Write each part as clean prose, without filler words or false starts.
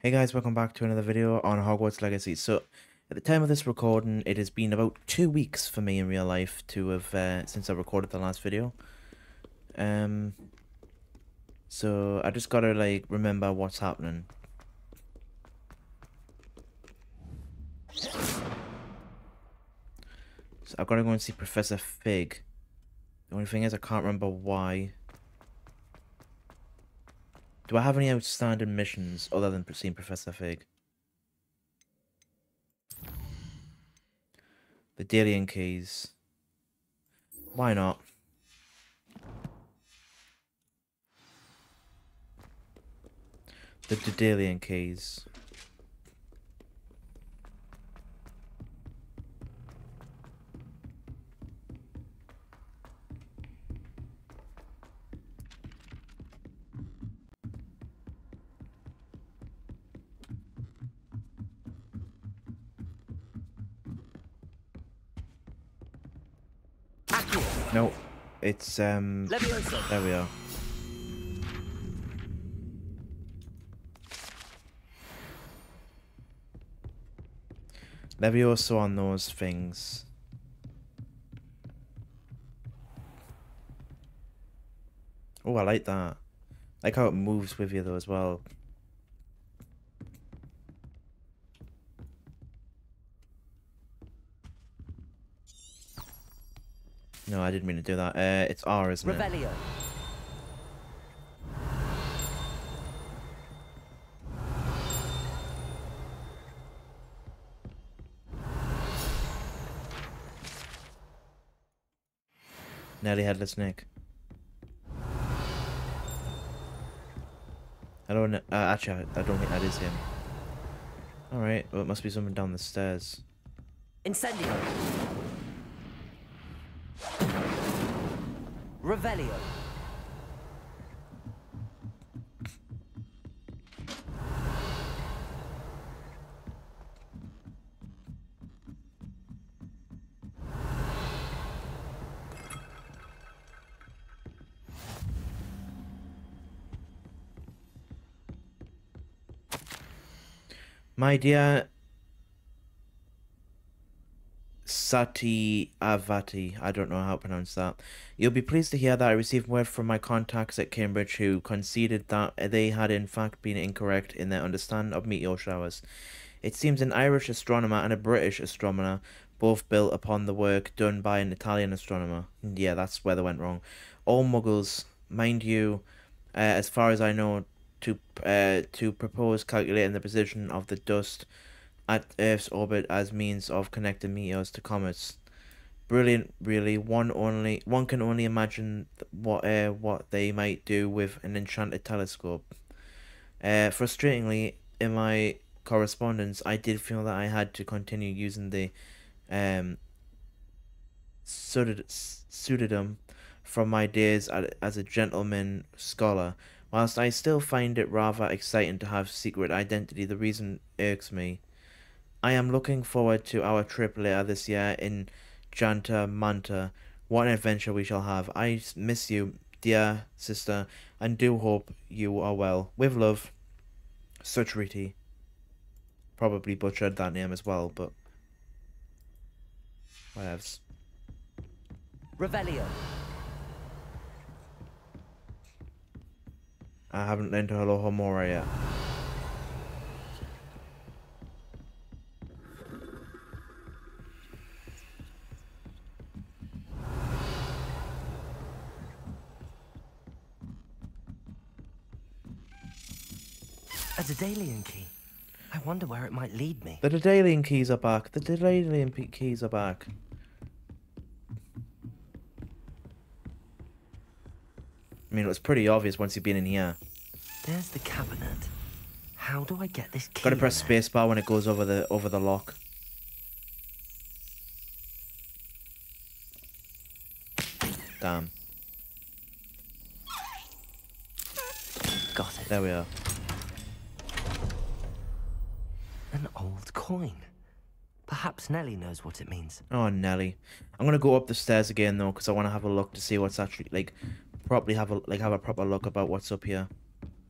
Hey guys, welcome back to another video on Hogwarts Legacy. So, at the time of this recording, it has been about 2 weeks for me in real life to have, since I recorded the last video. So I just gotta, like, remember what's happening. So I've gotta go and see Professor Fig. The only thing is I can't remember why. Do I have any outstanding missions other than seeing Professor Fig? The Dalian Keys. Why not? The Dalian Keys. No, it's there we are. Levioso on those things. Oh, I like that. Like how it moves with you though as well. No, I didn't mean to do that. It's R, isn't it? Revelio. Nelly Headless Nick. Hello, actually, I don't think that is him. Alright, well, it must be someone down the stairs. Incendio. Revelio. My dear Sati Avati, I don't know how to pronounce that. You'll be pleased to hear that I received word from my contacts at Cambridge who conceded that they had in fact been incorrect in their understanding of meteor showers. It seems an Irish astronomer and a British astronomer both built upon the work done by an Italian astronomer. Yeah, that's where they went wrong. All muggles, mind you, as far as I know, to propose calculating the position of the dust at Earth's orbit as means of connecting meteors to comets. Brilliant, really. One can only imagine what they might do with an enchanted telescope. Frustratingly, in my correspondence, I did feel that I had to continue using the pseudonym from my days as a gentleman scholar. Whilst I still find it rather exciting to have secret identity, the reason irks me. I am looking forward to our trip later this year in Janta Manta. What an adventure we shall have. I miss you, dear sister, and do hope you are well. With love, Suchriti. Probably butchered that name as well, but whatevs. Revelio. I haven't learned Hello Homora yet. A Daedalian key. I wonder where it might lead me. The Daedalian keys are back. The Daedalian keys are back. I mean, it was pretty obvious once you've been in here. There's the cabinet. How do I get this key? Gotta press spacebar when it goes over the lock. Damn. Got it. There we are. An old coin. Perhaps Nelly knows what it means. Oh, Nelly. I'm gonna go up the stairs again though, because I want to have a look to see what's actually like. Properly have a proper look about what's up here,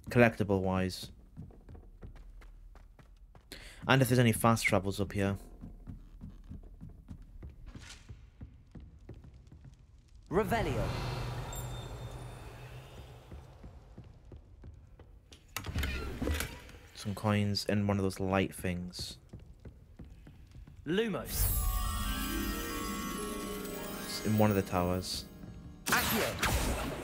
collectible wise. And if there's any fast travels up here. Revelio. Some coins and one of those light things. Lumos. It's in one of the towers. Accio.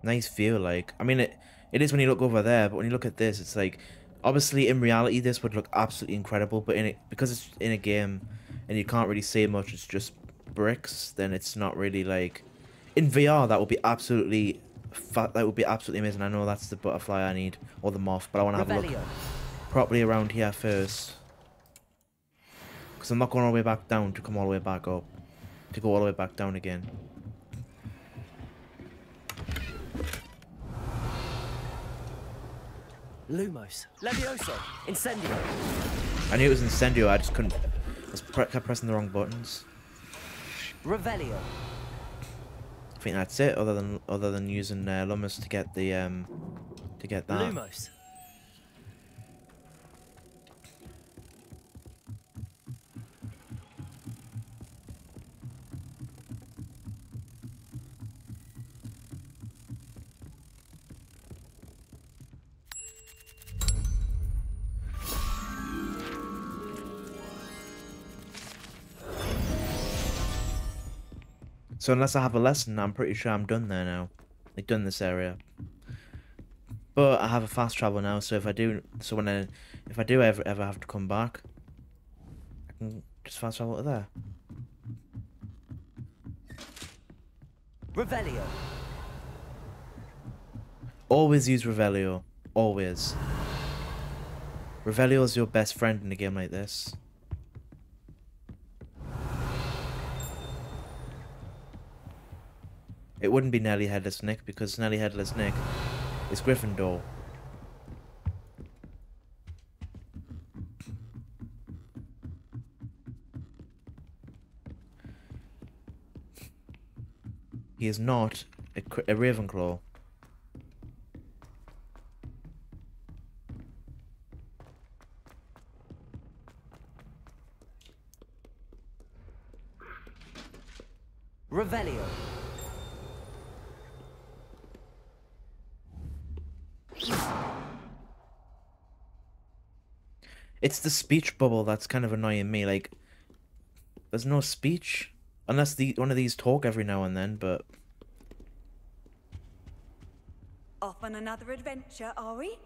Nice view, like. I mean, it is when you look over there, but when you look at this, it's like, obviously in reality this would look absolutely incredible, but in it, because it's in a game and you can't really see much, it's just bricks, then it's not really like. In VR, that would be absolutely, that would be absolutely amazing. I know that's the butterfly I need, or the moth, but I want to have a look properly around here first, because I'm not going all the way back down to come all the way back up, to go all the way back down again. Lumos. Levioso. Incendio. I knew it was Incendio, I just couldn't. I kept pressing the wrong buttons. Revelio. I think that's it. Other than using Lumos to get the to get that. Lumos. So unless I have a lesson, I'm pretty sure I'm done there now. Like done this area. But I have a fast travel now, so if I do, if I do ever have to come back, I can just fast travel to there. Revelio. Always use Revelio. Always. Revelio is your best friend in a game like this. It wouldn't be Nelly Headless Nick, because Nelly Headless Nick is Gryffindor. He is not a Ravenclaw. Revelio. It's the speech bubble that's kind of annoying me. Like, there's no speech. Unless one of these talk every now and then, but... Off on another adventure, are we?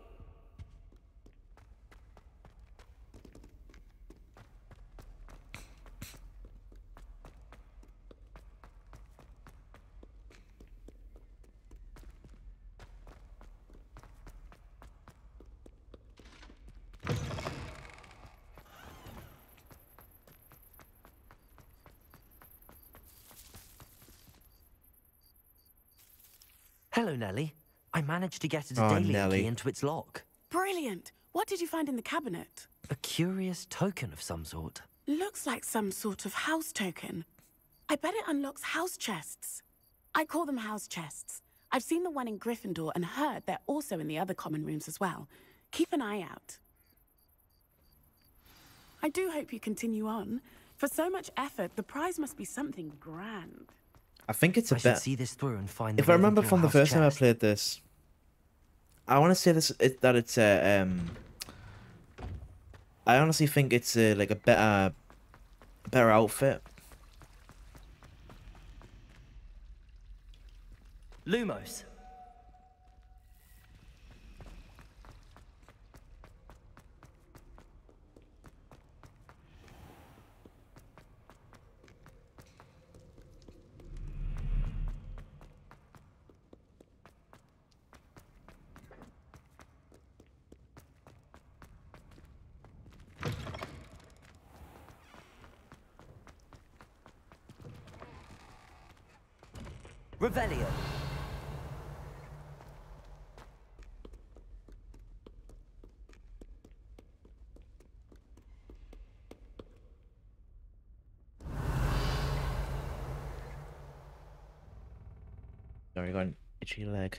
Hello, Nelly. I managed to get a Oh, daily Nelly. key into its lock. Brilliant! What did you find in the cabinet? A curious token of some sort. Looks like some sort of house token. I bet it unlocks house chests. I call them house chests. I've seen the one in Gryffindor and heard they're also in the other common rooms as well. Keep an eye out. I do hope you continue on. For so much effort, the prize must be something grand. I think it's a I should bit... see this through and find. If the I remember Ravenclaw from the house first time I chest. played this... I want to say that it's a... I honestly think it's like a better outfit. Lumos. Revelio. Sorry, I got an itchy leg.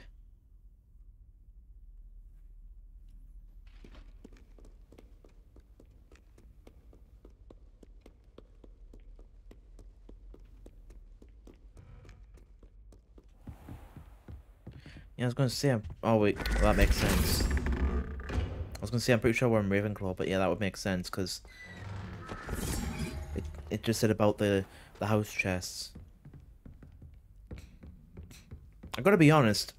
Yeah, I was gonna say. Oh wait, well, that makes sense. I was gonna say I'm pretty sure we're in Ravenclaw, but yeah, that would make sense because it just said about the house chests. I gotta be honest.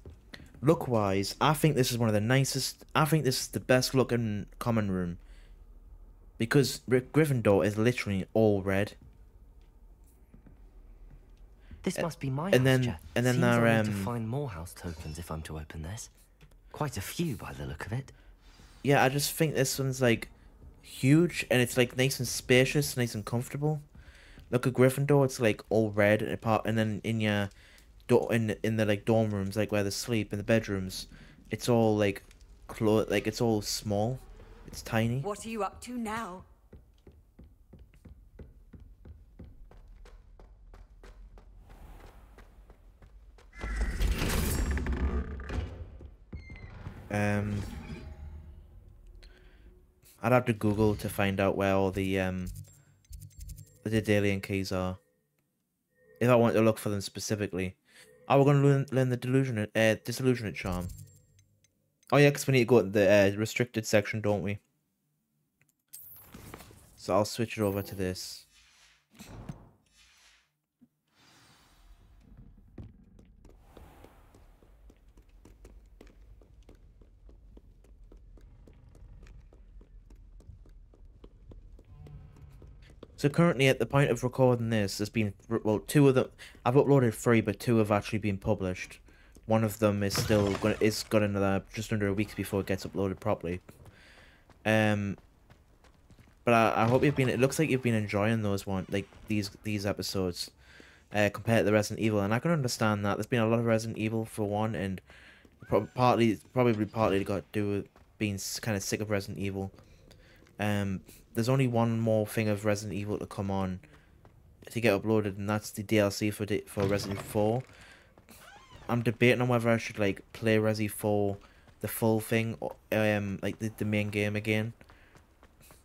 Look wise, I think this is one of the nicest. I think this is the best looking common room because Gryffindor is literally all red. This must be my and house then chest. and then Seems there I need to find more house tokens if I'm to open this. Quite a few by the look of it. yeah, I just think this one's like huge and it's like nice and spacious, nice and comfortable. Look at Gryffindor, it's like all red and apart, and then in your in the like dorm rooms, like where they sleep in the bedrooms, it's all like like it's all small, it's tiny. What are you up to now? I'd have to Google to find out where all the Daedalian keys are. If I want to look for them specifically. Oh, we're gonna learn the disillusionate charm. Oh yeah, because we need to go to the restricted section, don't we? So I'll switch it over to this. So currently, at the point of recording this, there's been, well, two of them. I've uploaded 3, but 2 have actually been published. One of them is still got another just under a week before it gets uploaded properly. But I hope you've been. It looks like you've been enjoying these episodes, compared to the Resident Evil, and I can understand that. There's been a lot of Resident Evil for one, and probably got to do with being kind of sick of Resident Evil. There's only one more thing of Resident Evil to come on to get uploaded, and that's the DLC for Resident Evil 4. I'm debating on whether I should like play Resi 4, the full thing, or, like the main game again,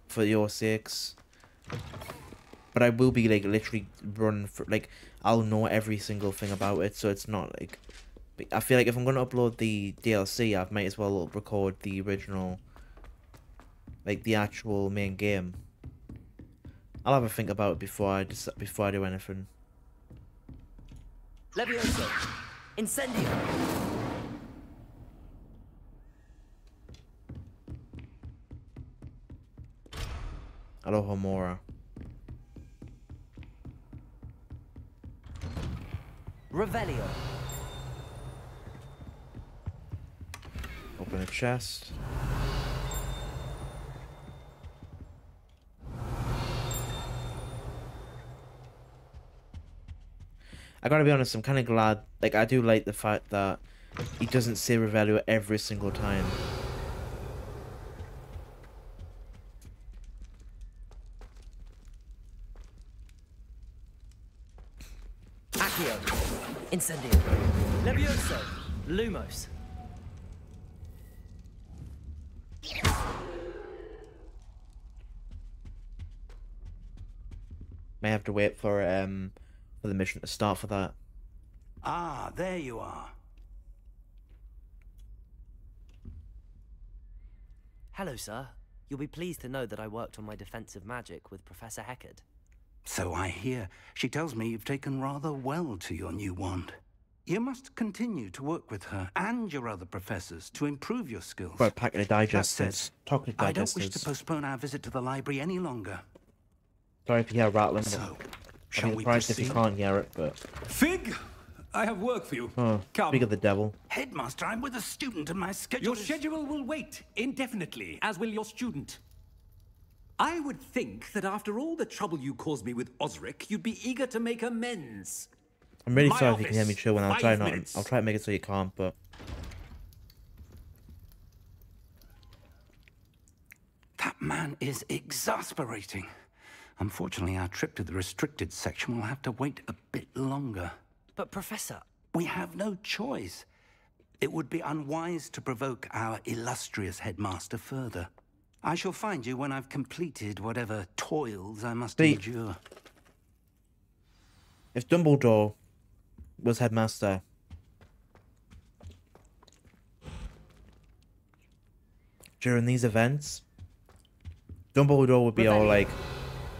for your sakes. But I will be like literally running for like I'll know every single thing about it, so it's not like. I feel like if I'm gonna upload the DLC, I might as well record the original. Like the actual main game. I'll have a think about it before I do anything. Levioso! Incendio! Aloha Mora. Revelio! Open a chest. I gotta be honest, I'm kind of glad. Like, I do like the fact that he doesn't say Revelio every single time. Accio! Incendio! Levioso! Lumos! May have to wait for the mission to start for that. Ah, there you are. Hello, sir. You'll be pleased to know that I worked on my defensive magic with Professor Heckard. So I hear. She tells me you've taken rather well to your new wand. You must continue to work with her and your other professors to improve your skills. Got a packet of digestives. That said, Chocolate digestives. I don't wish to postpone our visit to the library any longer. Sorry if you hear rattling. So, I'd shall be we surprised if you proceed? can't hear it, but... Fig, I have work for you. Oh, Come. speak of the devil. Headmaster, I'm with a student and my schedule Your is... schedule will wait indefinitely, as will your student. I would think that after all the trouble you caused me with Osric, you'd be eager to make amends. I'm really My sorry if you can hear me office, chewing. I'll 5 try not. minutes. I'll try to make it so you can't, but... That man is exasperating. Unfortunately, our trip to the restricted section will have to wait a bit longer. But, Professor, We have no choice. It would be unwise to provoke our illustrious headmaster further. I shall find you when I've completed whatever toils I must endure. If Dumbledore was headmaster, during these events, Dumbledore would be all like,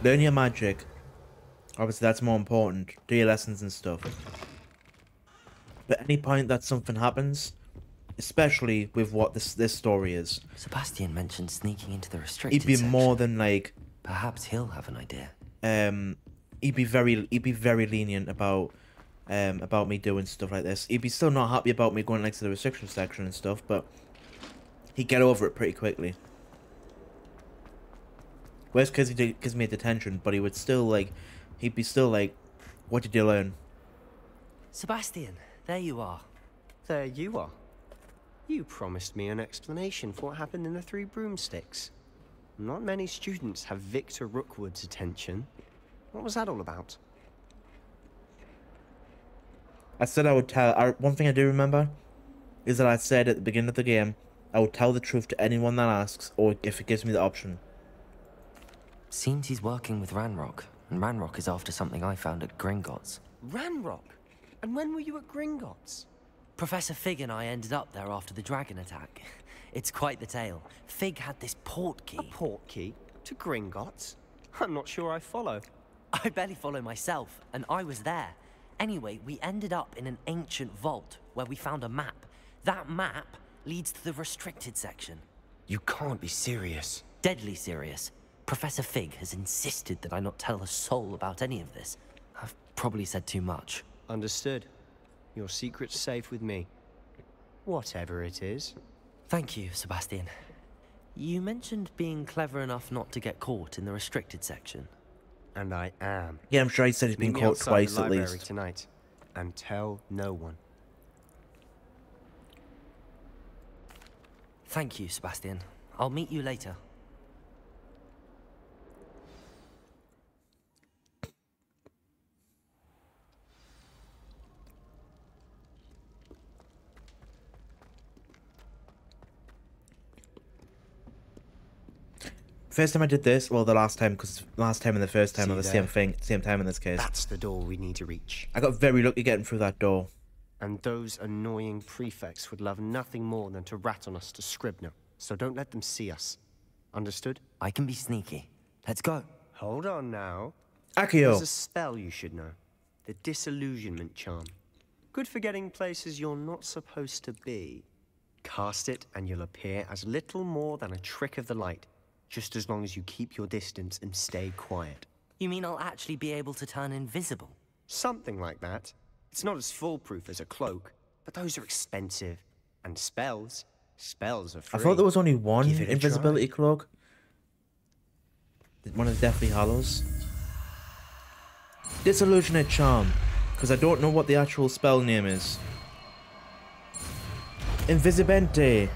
learn your magic. Obviously, that's more important. Do your lessons and stuff. But at any point that something happens, especially with what this story is, Sebastian mentioned sneaking into the restricted he'd be section. more than like, Perhaps he'll have an idea. he'd be very lenient about me doing stuff like this. He'd be still not happy about me going like to the restriction section and stuff, but he'd get over it pretty quickly. Worst because he gives me a detention, but he would still like, he'd be still like, what did you learn? Sebastian, there you are. There you are. You promised me an explanation for what happened in the Three Broomsticks. Not many students have Victor Rookwood's attention. What was that all about? I said I would tell. One thing I do remember is that I said at the beginning of the game, I would tell the truth to anyone that asks, or if it gives me the option. Seems he's working with Ranrock, and Ranrock is after something I found at Gringotts. Ranrock? And when were you at Gringotts? Professor Fig and I ended up there after the dragon attack. It's quite the tale. Fig had this port key. A port key? To Gringotts? I'm not sure I follow. I barely follow myself, and I was there. Anyway, we ended up in an ancient vault where we found a map. That map leads to the restricted section. You can't be serious. Deadly serious. Professor Fig has insisted that I not tell a soul about any of this. I've probably said too much. Understood. Your secret's safe with me. Whatever it is. Thank you, Sebastian. You mentioned being clever enough not to get caught in the restricted section. And I am. Yeah, I'm sure he said he's been Meet me caught outside twice the at library least. tonight, and tell no one. Thank you, Sebastian. I'll meet you later. First time I did this, well, the last time, because last time and the first time See are the there? same thing, same time in this case. That's the door we need to reach. I got very lucky getting through that door. And those annoying prefects would love nothing more than to rat on us to Scribner. So don't let them see us. Understood? I can be sneaky. Let's go. Hold on now. Accio! There's a spell you should know. The Disillusionment Charm. Good for getting places you're not supposed to be. Cast it and you'll appear as little more than a trick of the light. Just as long as you keep your distance and stay quiet. You mean I'll actually be able to turn invisible? Something like that. It's not as foolproof as a cloak, but those are expensive. And spells are free. I thought there was only one Give it a invisibility try. cloak. One of the Deathly Hallows. Disillusionate Charm, because I don't know what the actual spell name is. Invisibente.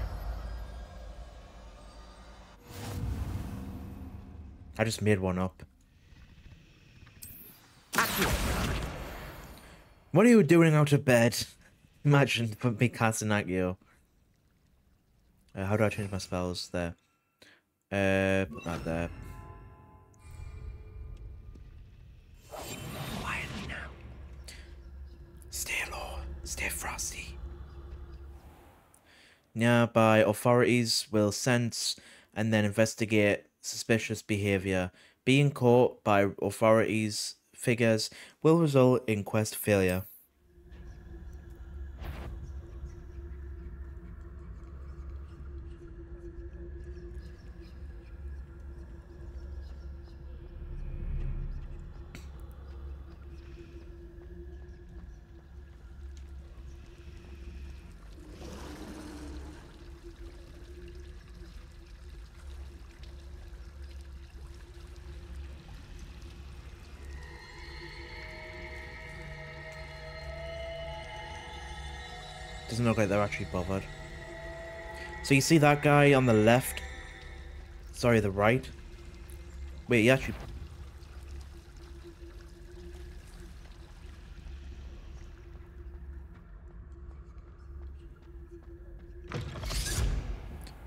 I just made one up. What are you doing out of bed? Imagine me casting at you. How do I change my spells? There. Put that there. Quietly now. Stay low. Stay frosty. Nearby authorities will sense and then investigate suspicious behavior. Being caught by authorities figures will result in quest failure. Doesn't look like they're actually bothered. So you see that guy on the left? Sorry, the right? Wait, he actually...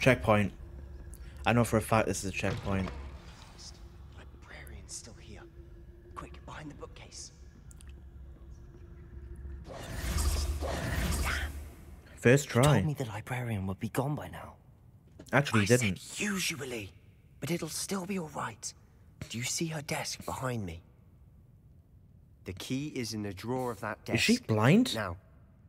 Checkpoint. I know for a fact this is a checkpoint. Librarian's still here. Quick, behind the bookcase. First You try. told me the librarian would be gone by now. Actually, he didn't. Said usually, but it'll still be all right. Do you see her desk behind me? The key is in the drawer of that desk. Is she blind? Now,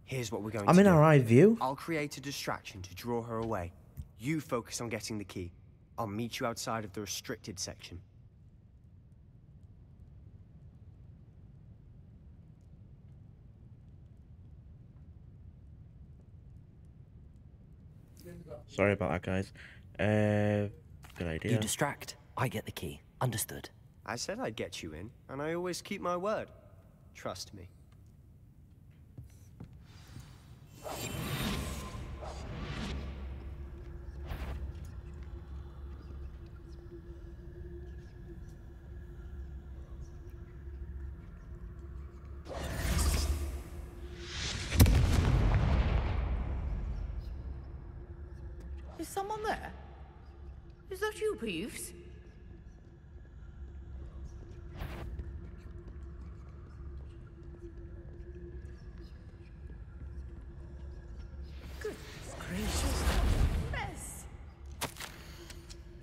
here's what we're going I'm to in do. our eye view. I'll create a distraction to draw her away. You focus on getting the key. I'll meet you outside of the restricted section. Sorry about that, guys. Good idea. You distract, I get the key. Understood. I said I'd get you in, and I always keep my word. Trust me. Is someone there? Is that you, Peeves? Goodness gracious, what a mess!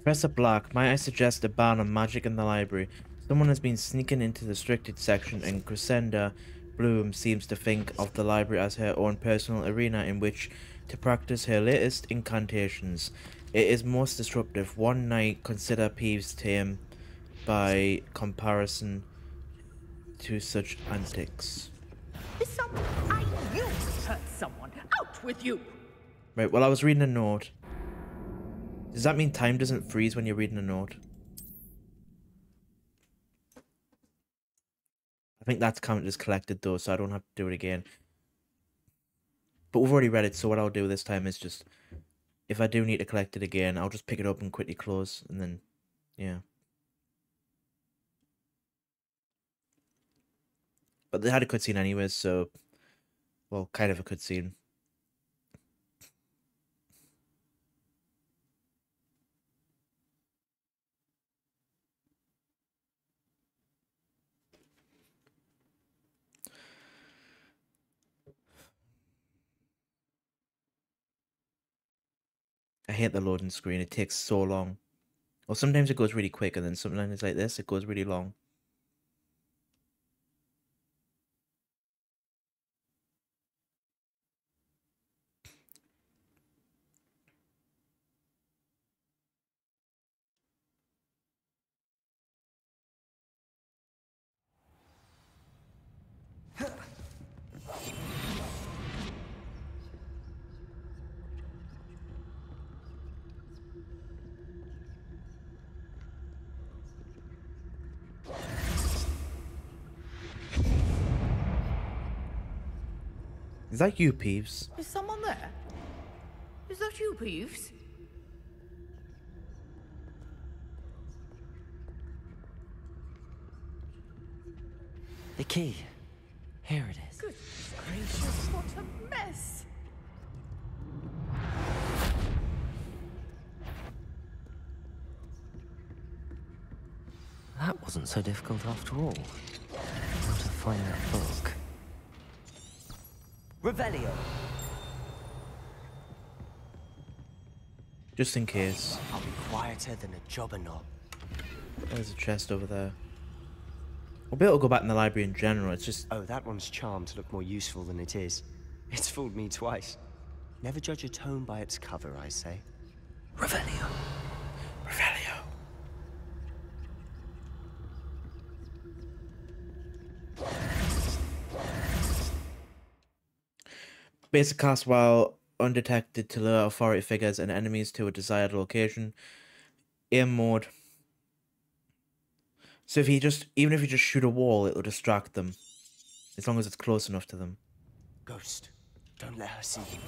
Professor Black, might I suggest a ban on magic in the library? Someone has been sneaking into the restricted section, and Crescenda Bloom seems to think of the library as her own personal arena in which to practice her latest incantations. It is most disruptive. One night, consider Peeves tame by comparison to such antics. Is someone... I knew it hurt someone! Out with you! Right, well, I was reading a note. Does that mean time doesn't freeze when you're reading a note? I think that's counted as collected though, so I don't have to do it again. But we've already read it, so what I'll do this time is just... If I do need to collect it again, I'll just pick it up and quickly close, and then... Yeah. But they had a cutscene anyways, so... Well, kind of a cutscene. I hate the loading screen. It takes so long. Or sometimes it goes really quick, and then sometimes it's like this, it goes really long. Is that you, Peeves? Is someone there? Is that you, Peeves? The key. Here it is. Goodness gracious, what a mess! That wasn't so difficult after all. How to find that book. Revelio. Just in case. I'll be quieter than a jobberknoll. There's a chest over there. We'll be able to go back in the library in general, it's just... Oh, that one's charmed to look more useful than it is. It's fooled me twice. Never judge a tome by its cover, I say. Revelio. Revelio. Basic cast while undetected to lure authority figures and enemies to a desired location. Aim mode. So if you just, even if you just shoot a wall, it'll distract them. As long as it's close enough to them. Ghost, don't let her see you.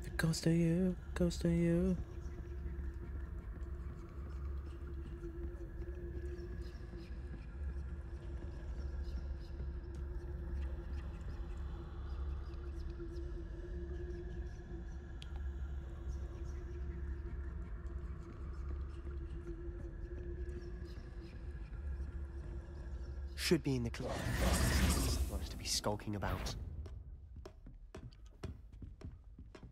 The ghost of you, ghost of you. Should be in the club. Wants to be skulking about.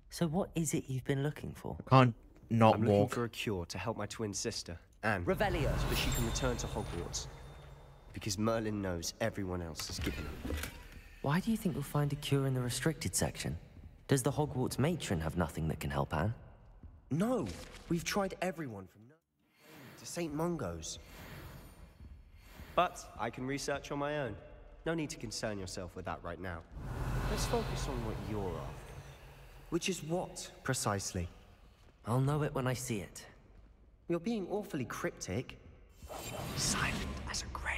So what is it you've been looking for? Can't not I'm looking walk. for a cure to help my twin sister, Anne. Revelio. So that she can return to Hogwarts. Because Merlin knows everyone else is giving up. Why do you think you'll find a cure in the restricted section? Does the Hogwarts matron have nothing that can help Anne? No, we've tried everyone from to St. Mungo's. But I can research on my own. No need to concern yourself with that right now. Let's focus on what you're after. Which is what, precisely? I'll know it when I see it. You're being awfully cryptic. Silent as a grave.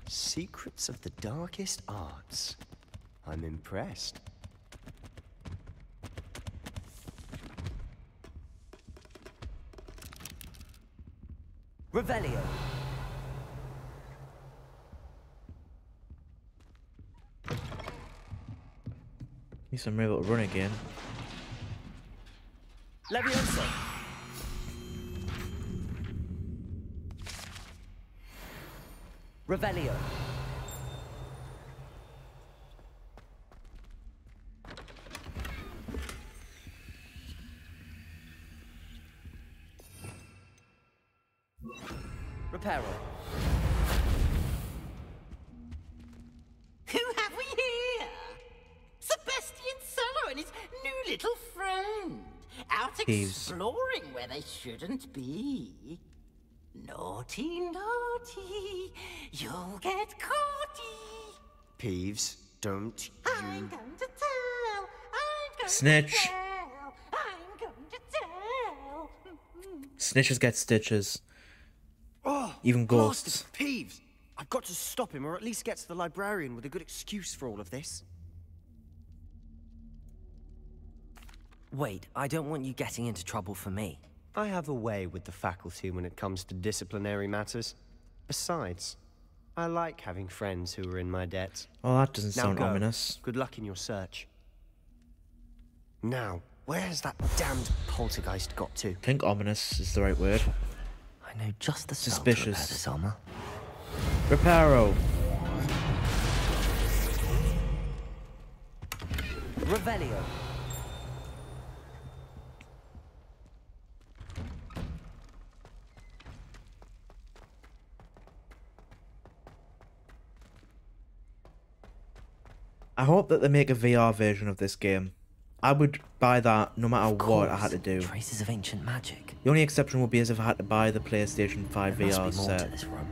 Secrets of the darkest arts. I'm impressed. Revelio. At least I'm able to run again. Levioso. Revelio. Reparo. Who have we here? Sebastian Solo and his new little friend. Out Thieves. exploring where they shouldn't be. Naughty, naughty. You'll get caughty. Peeves, don't I'm you... going to tell. I'm going Snitch. to tell. I'm going to tell. Snitches get stitches. Oh, Even blasted ghosts. Peeves! I've got to stop him, or at least get to the librarian with a good excuse for all of this. Wait, I don't want you getting into trouble for me. I have a way with the faculty when it comes to disciplinary matters. Besides, I like having friends who are in my debt. Oh, that doesn't Now sound go. ominous. Good luck in your search. Now, where has that damned poltergeist got to? I think ominous is the right word. I know just the spell Suspicious. to repair this armor. Reparo. Revelio. I hope that they make a VR version of this game. I would buy that no matter what I had to do. Traces of ancient magic. The only exception would be as if I had to buy the PlayStation 5 There must VR be more to set. this room.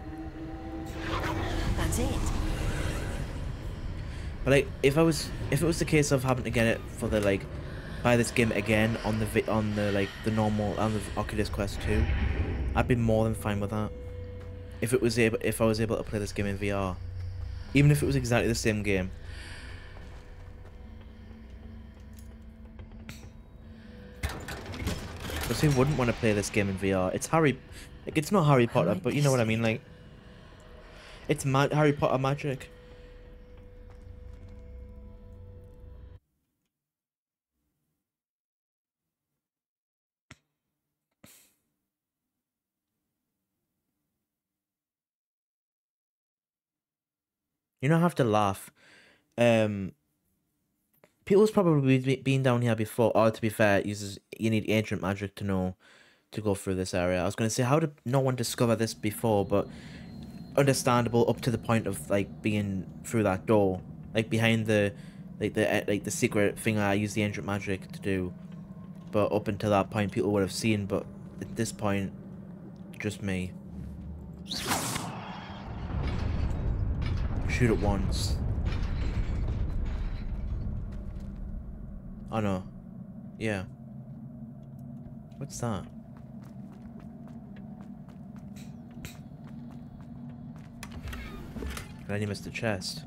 That's it. But like, if it was the case of having to get it for the like, buy this game again on the normal on the Oculus Quest 2, I'd be more than fine with that. If I was able to play this game in VR, even if it was exactly the same game. Because who wouldn't want to play this game in VR? It's it's not Harry Potter, but you know what I mean. Like, it's Harry Potter magic. You don't have to laugh. People's probably been down here before. Or to be fair, you need ancient magic to know to go through this area. I was going to say, how did no one discover this before? But understandable up to the point of like being through that door, like behind the secret thing I use the ancient magic to do. But up until that point, people would have seen. But at this point, just me. Shoot it once. Oh no. Yeah. What's that? Glad you missed the chest.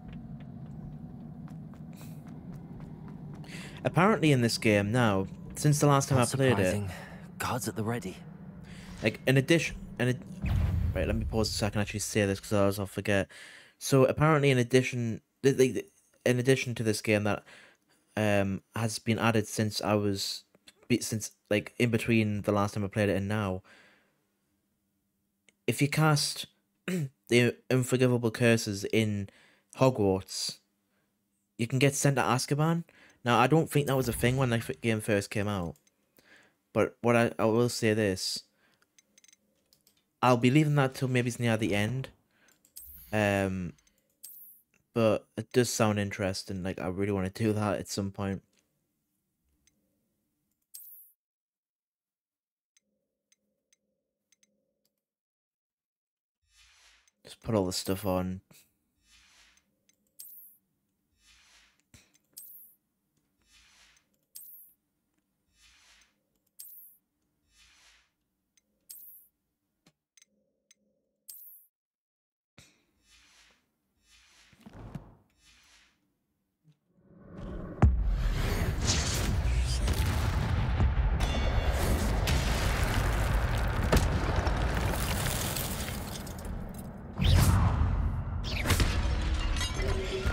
Apparently in this game now, since the last time I played it, Guards at the ready. like in addition, right, let me pause so I can actually say this because otherwise I'll forget. So apparently in addition to this game, that has been added since since like in between the last time I played it and now. If you cast the unforgivable curses in Hogwarts, you can get sent to Azkaban. Now, I don't think that was a thing when the game first came out. But what I will say this. I'll be leaving that till maybe it's near the end. But it does sound interesting. Like, I really want to do that at some point. Just put all the stuff on.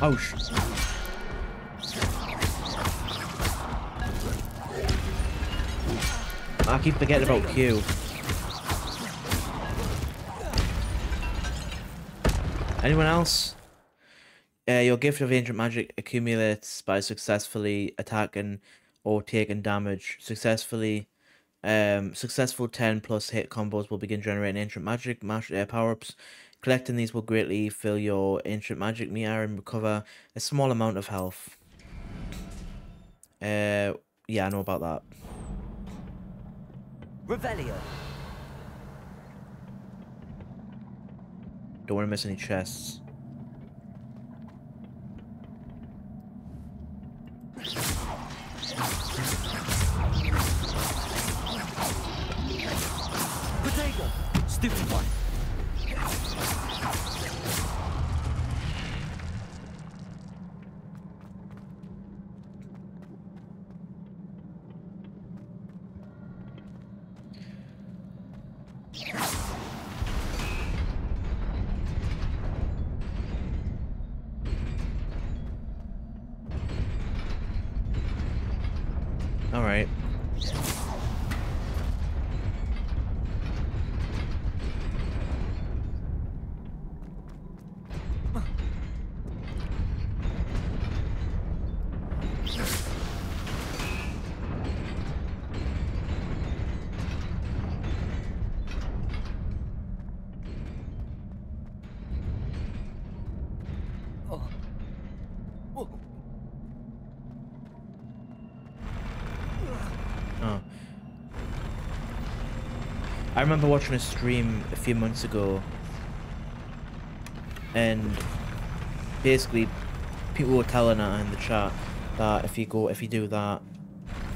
Oh, I keep forgetting about Q. Anyone else? Your gift of ancient magic accumulates by successfully attacking or taking damage. Successful 10 plus hit combos will begin generating ancient magic power-ups. Collecting these will greatly fill your ancient magic meter and recover a small amount of health. Yeah, I know about that. Revelio. Don't want to miss any chests. Bodega. Stupid one. All right. Oh. I remember watching a stream a few months ago, and basically people were telling her in the chat that if you do that,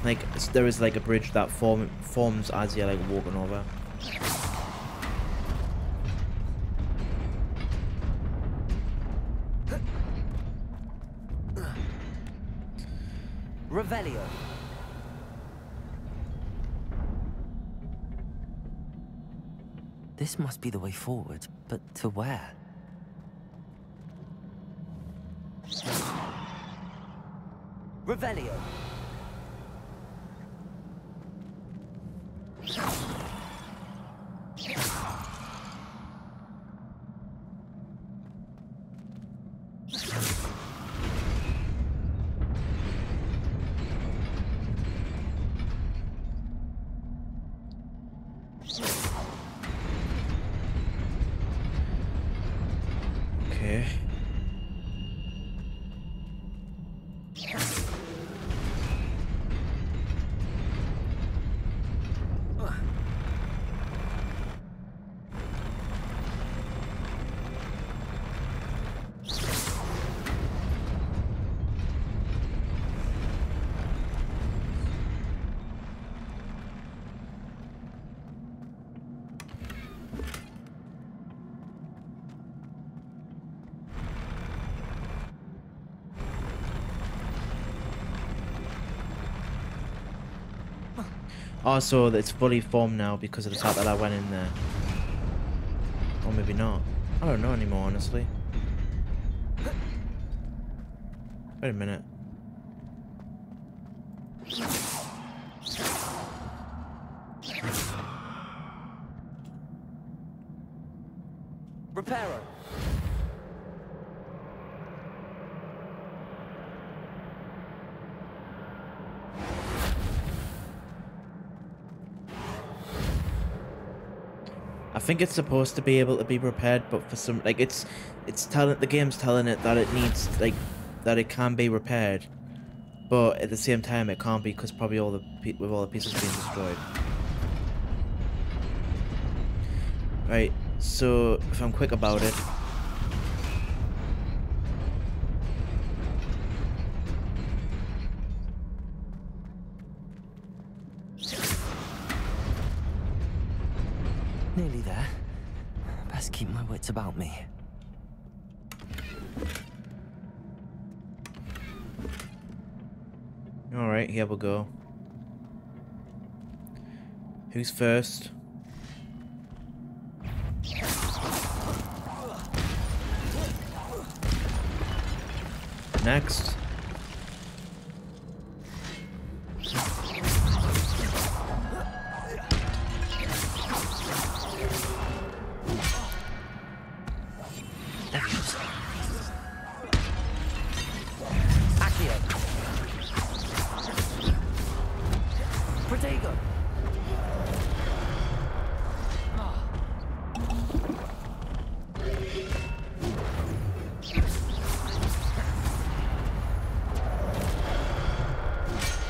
like there is like a bridge that forms as you're like walking over. Revelio. This must be the way forward, but to where? Revelio. Okay. Also, it's fully formed now because of the fact that I went in there. Or maybe not. I don't know anymore, honestly. Wait a minute. Reparo. I think it's supposed to be able to be repaired, but for some, like, it's telling, the game's telling it that it needs, like, that it can be repaired, but at the same time it can't be, because probably all the with all the pieces being destroyed. Right, so if I'm quick about it. Nearly there. Best keep my wits about me. Alright, here we go. Who's first? Next.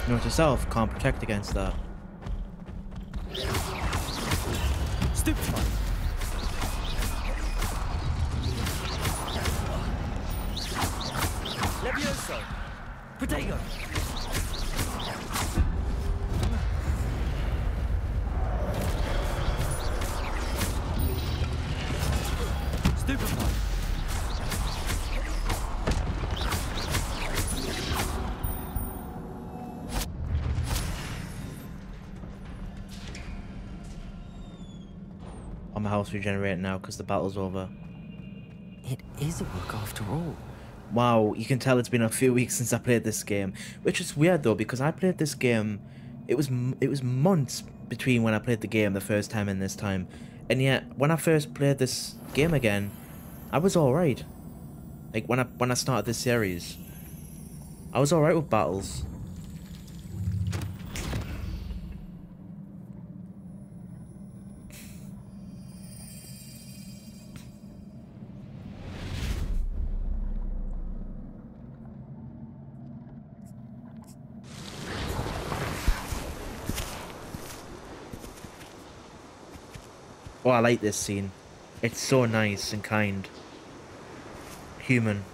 Note to self, can't protect against that. Stupefy. Levioso. Protego. Stupefy. On my house regenerating now because the battle's over. It is a book after all. Wow, you can tell it's been a few weeks since I played this game, which is weird though because I played this game. It was months between when I played the game the first time and this time, and yet when I first played this game again, I was all right. Like when I started this series, I was all right with battles. Oh, I like this scene. It's so nice and kind. Human.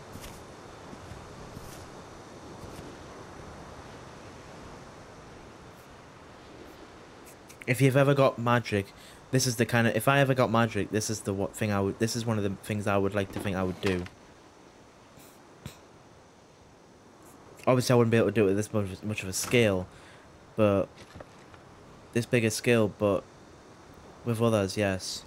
If you've ever got magic, this is the kind of... If I ever got magic, this is the thing I would... This is one of the things I would like to think I would do. Obviously, I wouldn't be able to do it with this much of a scale, but... This big a scale, but... With others, yes.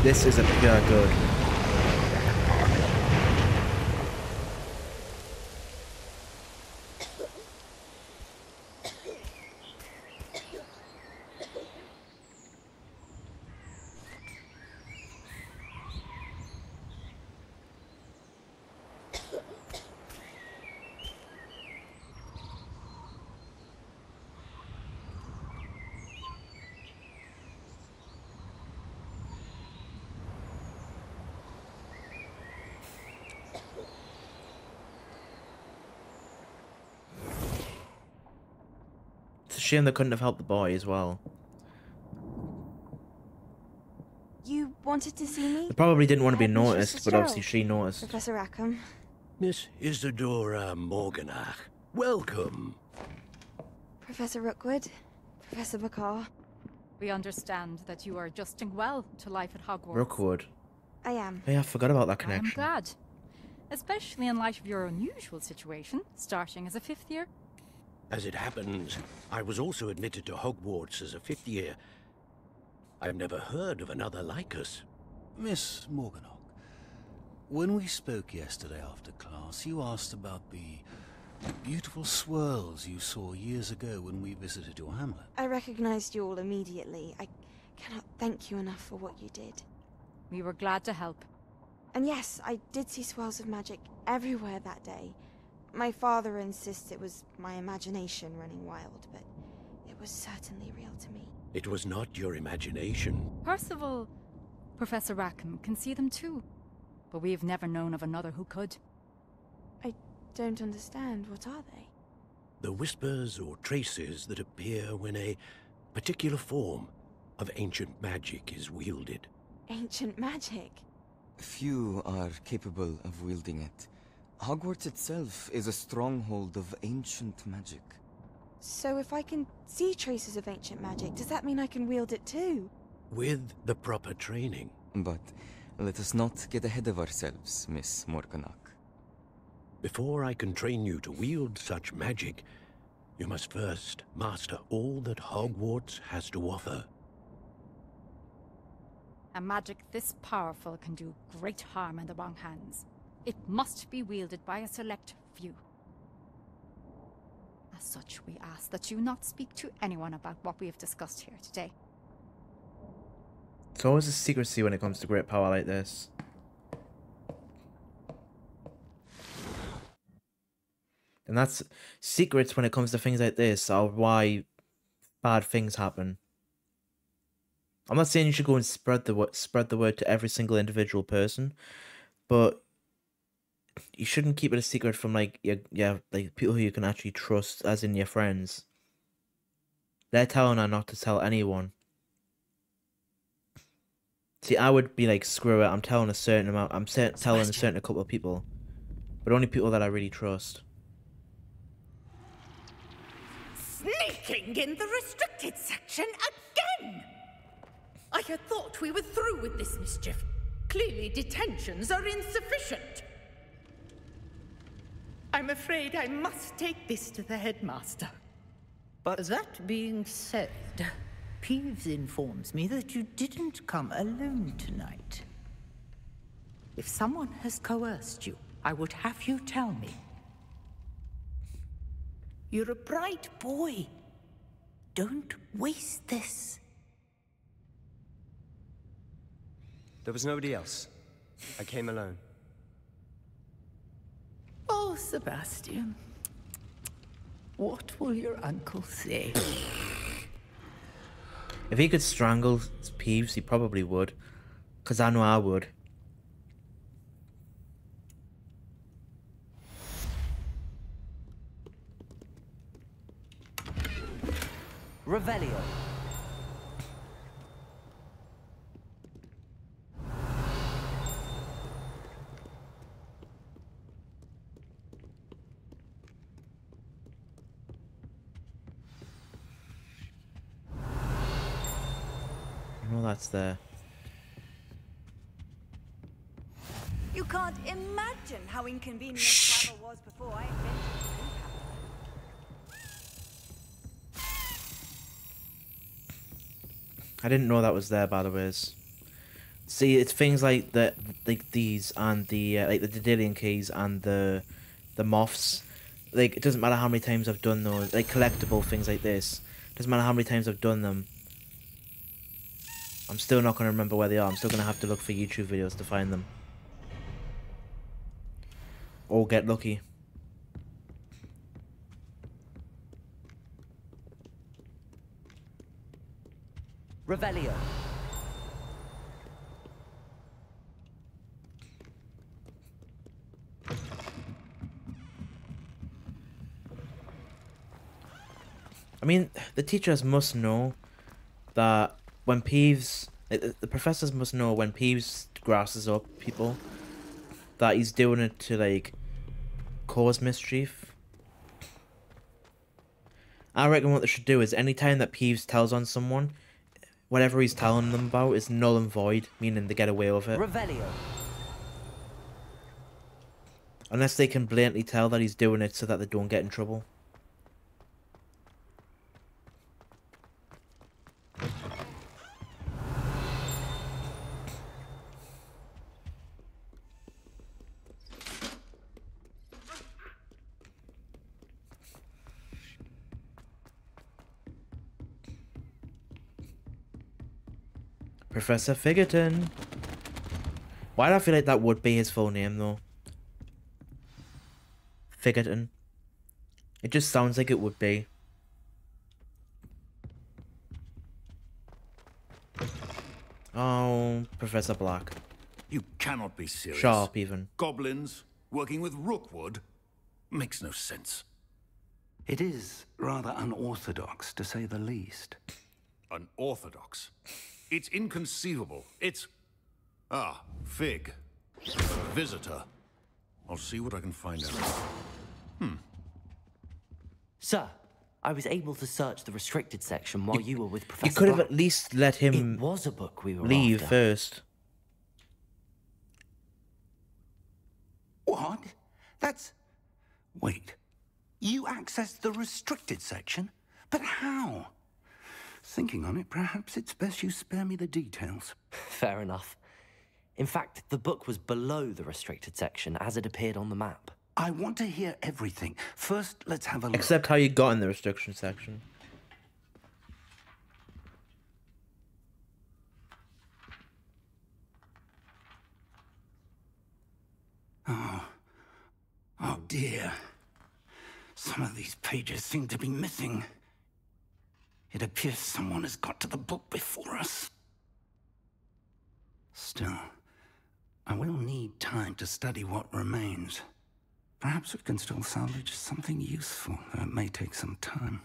This is a pure good. It's a shame they couldn't have helped the boy as well. You wanted to see me? They probably didn't want to be Headmistress noticed, but Fitzgerald. obviously she noticed. Professor Rackham. Miss Isadora Morganach, welcome. Professor Rookwood. Professor McCaw. We understand that you are adjusting well to life at Hogwarts. Rookwood. I am. Oh yeah, I forgot about that I am connection. glad. especially in light of your unusual situation, starting as a 5th year. As it happens, I was also admitted to Hogwarts as a 5th year. I've never heard of another like us. Miss Morganach, when we spoke yesterday after class, you asked about the beautiful swirls you saw years ago when we visited your hamlet. I recognized you all immediately. I cannot thank you enough for what you did. We were glad to help. And yes, I did see swirls of magic everywhere that day. My father insists it was my imagination running wild, but it was certainly real to me. It was not your imagination. Percival, Professor Rackham can see them too, but we've never known of another who could. I don't understand. What are they? The whispers or traces that appear when a particular form of ancient magic is wielded. Ancient magic? Few are capable of wielding it. Hogwarts itself is a stronghold of ancient magic. So if I can see traces of ancient magic, does that mean I can wield it too? With the proper training. But let us not get ahead of ourselves, Miss Morganach. Before I can train you to wield such magic, you must first master all that Hogwarts has to offer. A magic this powerful can do great harm in the wrong hands. It must be wielded by a select few. As such, we ask that you not speak to anyone about what we have discussed here today. It's always a secrecy when it comes to great power like this. And that's secrets when it comes to things like this are why bad things happen. I'm not saying you should go and spread the word to every single individual person, but you shouldn't keep it a secret from like like people who you can actually trust, as in your friends. They're telling her not to tell anyone. See, I would be like, screw it. I'm telling a certain amount. Telling a certain couple of people, but only people that I really trust. Sneaking in the restricted section again! I had thought we were through with this mischief. Clearly detentions are insufficient. I'm afraid I must take this to the headmaster. But that being said, Peeves informs me that you didn't come alone tonight. If someone has coerced you, I would have you tell me. You're a bright boy. Don't waste this. There was nobody else. I came alone. Oh, Sebastian. What will your uncle say? If he could strangle Peeves, he probably would. Because I know I would. Revelio. I know that's there. You can't imagine how inconvenient travel was before I invented the I didn't know that was there, by the way. See, it's things like these and the like the Daedalian keys and the moths. Like, it doesn't matter how many times I've done those, like collectible things like this. Doesn't matter how many times I've done them. I'm still not gonna remember where they are. I'm still gonna have to look for YouTube videos to find them. Or get lucky. Revelio. I mean, the teachers must know that when Peeves... The professors must know when Peeves grasses up people, that he's doing it to, like, cause mischief. I reckon what they should do is anytime that Peeves tells on someone, whatever he's telling them about is null and void, meaning they get away with it. Revelio. Unless they can blatantly tell that he's doing it so that they don't get in trouble. Professor Figerton. Why do I feel like that would be his full name, though? Figerton. It just sounds like it would be. Oh, Professor Black. You cannot be serious. Sharp, even. Goblins working with Rookwood makes no sense. It is rather unorthodox, to say the least. Unorthodox? It's inconceivable. It's... Ah, Fig. Visitor. I'll see what I can find out. Sir, I was able to search the restricted section while you were with Professor You could have Black. at least let him It was a book we were leave after. first. What? That's... Wait. You accessed the restricted section? But how? Thinking on it, perhaps it's best you spare me the details. Fair enough. In fact, the book was below the restricted section as it appeared on the map. I want to hear everything. First, let's have a look. Except how you got in the restriction section. Oh dear. Some of these pages seem to be missing. It appears someone has got to the book before us. Still, I will need time to study what remains. Perhaps we can still salvage something useful, though it may take some time.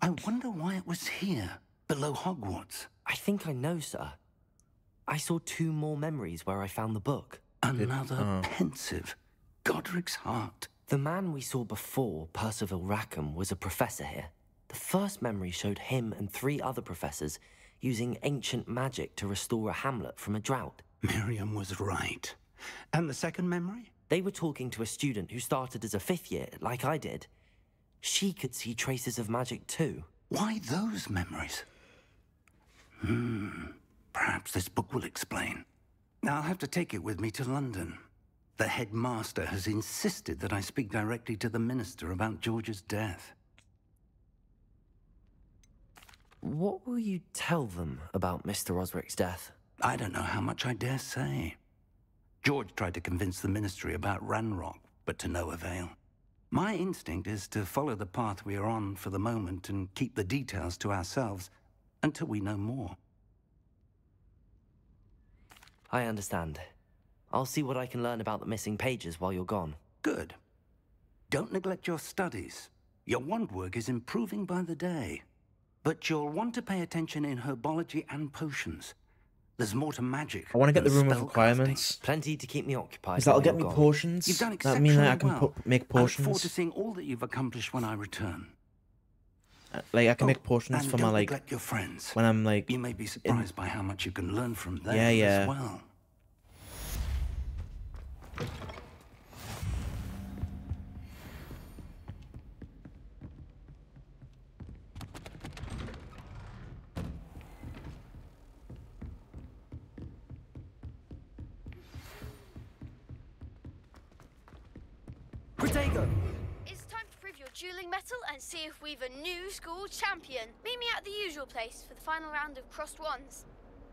I wonder why it was here, below Hogwarts. I think I know, sir. I saw 2 more memories where I found the book. Another pensive Godric's heart. The man we saw before, Percival Rackham, was a professor here. The first memory showed him and 3 other professors using ancient magic to restore a hamlet from a drought. Miriam was right. And the second memory? They were talking to a student who started as a 5th year, like I did. She could see traces of magic too. Why those memories? Perhaps this book will explain. Now I'll have to take it with me to London. The headmaster has insisted that I speak directly to the minister about George's death. What will you tell them about Mr. Osric's death? I don't know how much I dare say. George tried to convince the ministry about Ranrock, but to no avail. My instinct is to follow the path we are on for the moment and keep the details to ourselves until we know more. I understand. I'll see what I can learn about the missing pages while you're gone. Good. Don't neglect your studies. Your wand work is improving by the day. But you'll want to pay attention in herbology and potions. There's more to magic. I want to get the than room of spellcasting. requirements. Plenty to keep me occupied. Because that'll while get you're me gone. potions. You've done That exceptionally mean that I can well. make I look forward to potions. seeing all that you've accomplished when I return. Like I can make potions and for my don't like neglect your friends. when I'm like. You may be surprised by how much you can learn from them Yeah, yeah. as well. Protego! It's time to prove your dueling mettle and see if we've a new school champion. Meet me at the usual place for the final round of crossed wands.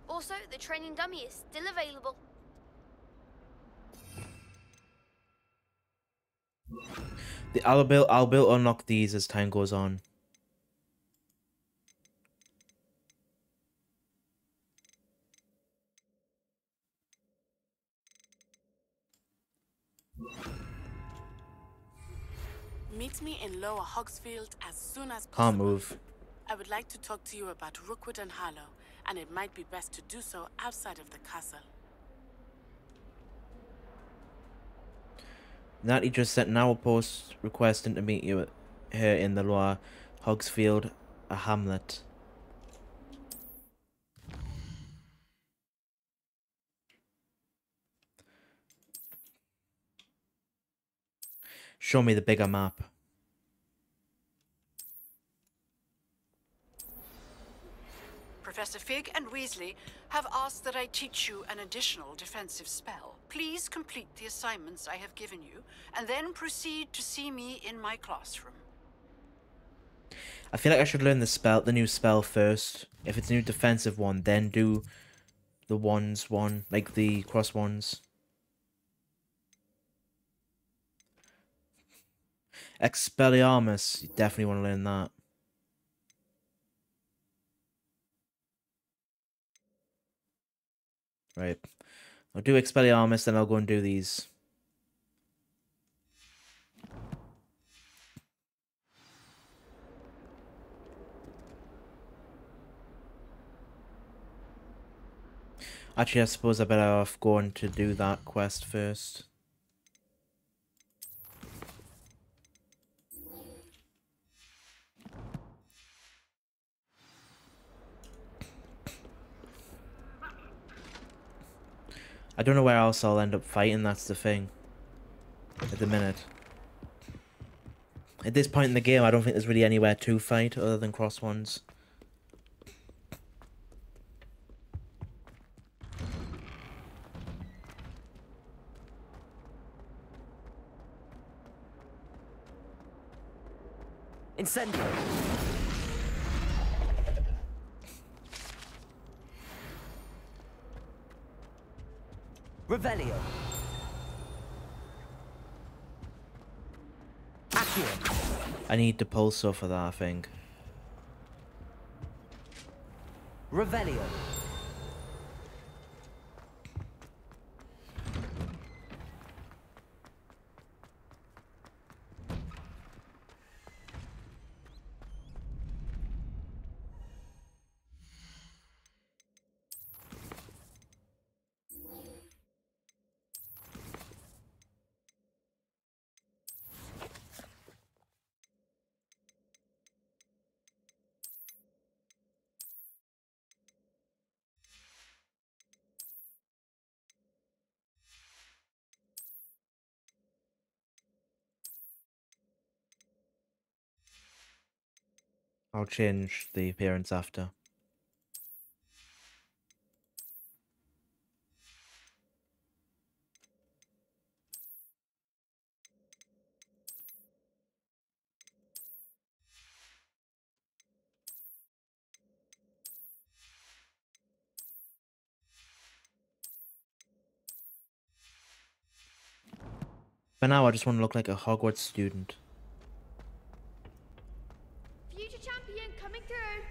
Also, the training dummy is still available. I'll be able to unlock these as time goes on. Meet me in Lower Hogsfield as soon as possible. Can't move. I would like to talk to you about Rookwood and Harlow, and it might be best to do so outside of the castle. Natty just sent now a post requesting to meet you here in the Lower Hogsfield, a hamlet. Show me the bigger map. Professor Fig and Weasley have asked that I teach you an additional defensive spell. Please complete the assignments I have given you, and then proceed to see me in my classroom. I feel like I should learn the new spell first. If it's a new defensive one, then do the wands one, like the cross wands. Expelliarmus, you definitely want to learn that. Right. I'll do Expelliarmus, then I'll go and do these. Actually, I suppose I better off going to do that quest first. I don't know where else I'll end up fighting, that's the thing. At the minute. At this point in the game, I don't think there's really anywhere to fight other than cross ones. Incendio! Revelio! Accio! I need the pulsar for that, I think. Revelio! I'll change the appearance after. For now, I just want to look like a Hogwarts student. Future champion coming through.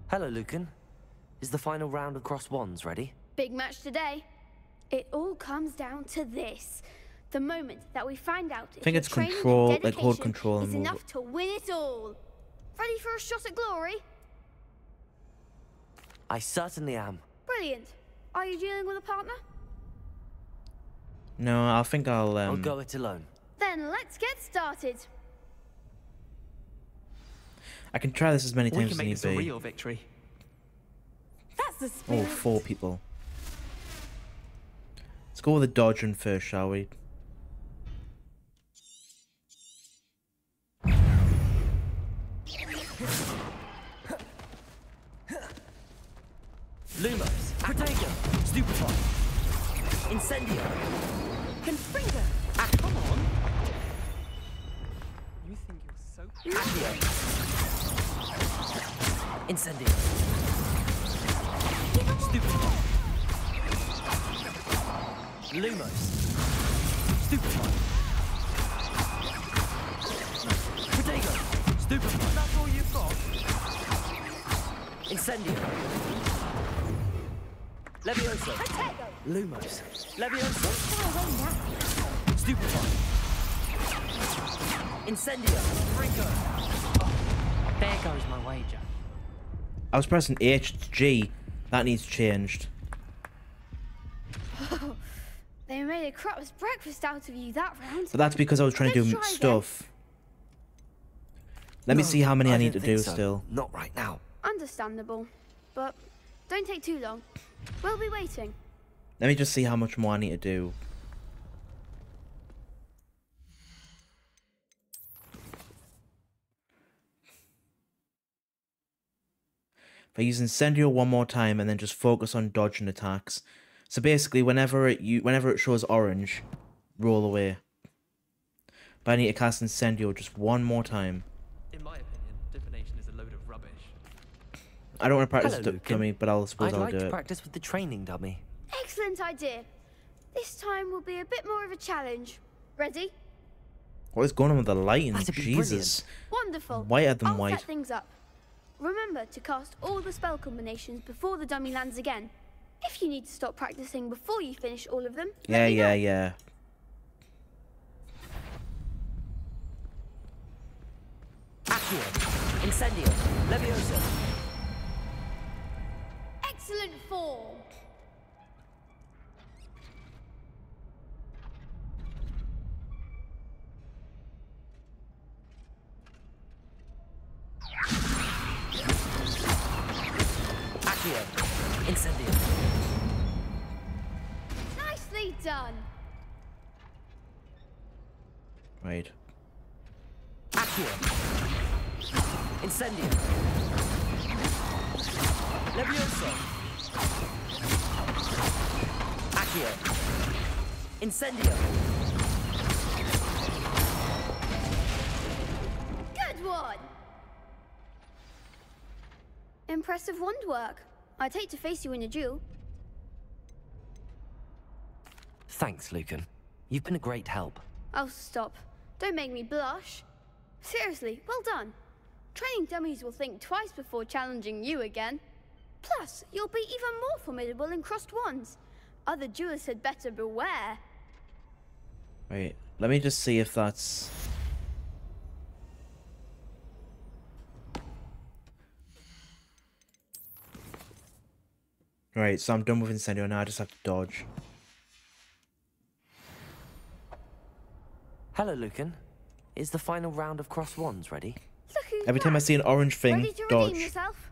Hello, Lucan. Is the final round of cross wands ready? Big match today. It all comes down to this. The moment that we find out if I think your it's training and control, like dedication hold control and is move. enough to win it all. Ready for a shot at glory? I certainly am. Brilliant. Are you dealing with a partner? No, I think I'll go it alone. Then let's get started. I can try this as many We times can as make need this a be. real victory. That's the Oh, spirit. 4 people. Let's go with the dodging first, shall we? Lumos! Protego! Stupefy! Incendio! Confringo! Ah, come on! You think you're so... Accio! Incendio! Stupefy! Lumos! Stupefy! Protego! Stupefy! That's all you've got? Incendio! Levioso! Lumos! Levioso! Stupefy! Incendio! Ringo! There goes my wager. I was pressing H to G. That needs changed. They made a crap's breakfast out of you that round. But that's because I was trying to Let's do try stuff. Let me see how many I need to do so. still. Not right now. Understandable, but don't take too long. We'll be waiting. Let me just see how much more I need to do. If I use Incendio one more time and then just focus on dodging attacks. So basically, whenever it shows orange, roll away. But I need to cast Incendio just one more time. In my opinion, divination is a load of rubbish. I don't want to practice Hello, Lucan. dummy, but I'll suppose I'll I'd like do to it. practice with the training dummy. Excellent idea. This time will be a bit more of a challenge. Ready? What is going on with the lighting? That'd be Jesus. Wonderful. Whiter than I'll white. set things up. Remember to cast all the spell combinations before the dummy lands again. If you need to stop practicing before you finish all of them, let me know. Yeah. Accio, Incendio, Leviosa. Excellent form. Accio, Incendio. Nicely done. Right. Accio, Incendio. Leviosa. Accio, Incendio. Good one. Impressive wand work. I'd hate to face you in a duel. Thanks, Lucan. You've been a great help. Oh, stop. Don't make me blush. Seriously, well done. Training dummies will think twice before challenging you again. Plus, you'll be even more formidable in crossed wands. Other duelists had better beware. Wait, let me just see if that's... Right, so I'm done with Incendio now, I just have to dodge. Hello, Lucan. Is the final round of cross wands ready? Look who's Every time I back. see an orange thing, Ready to redeem dodge. yourself?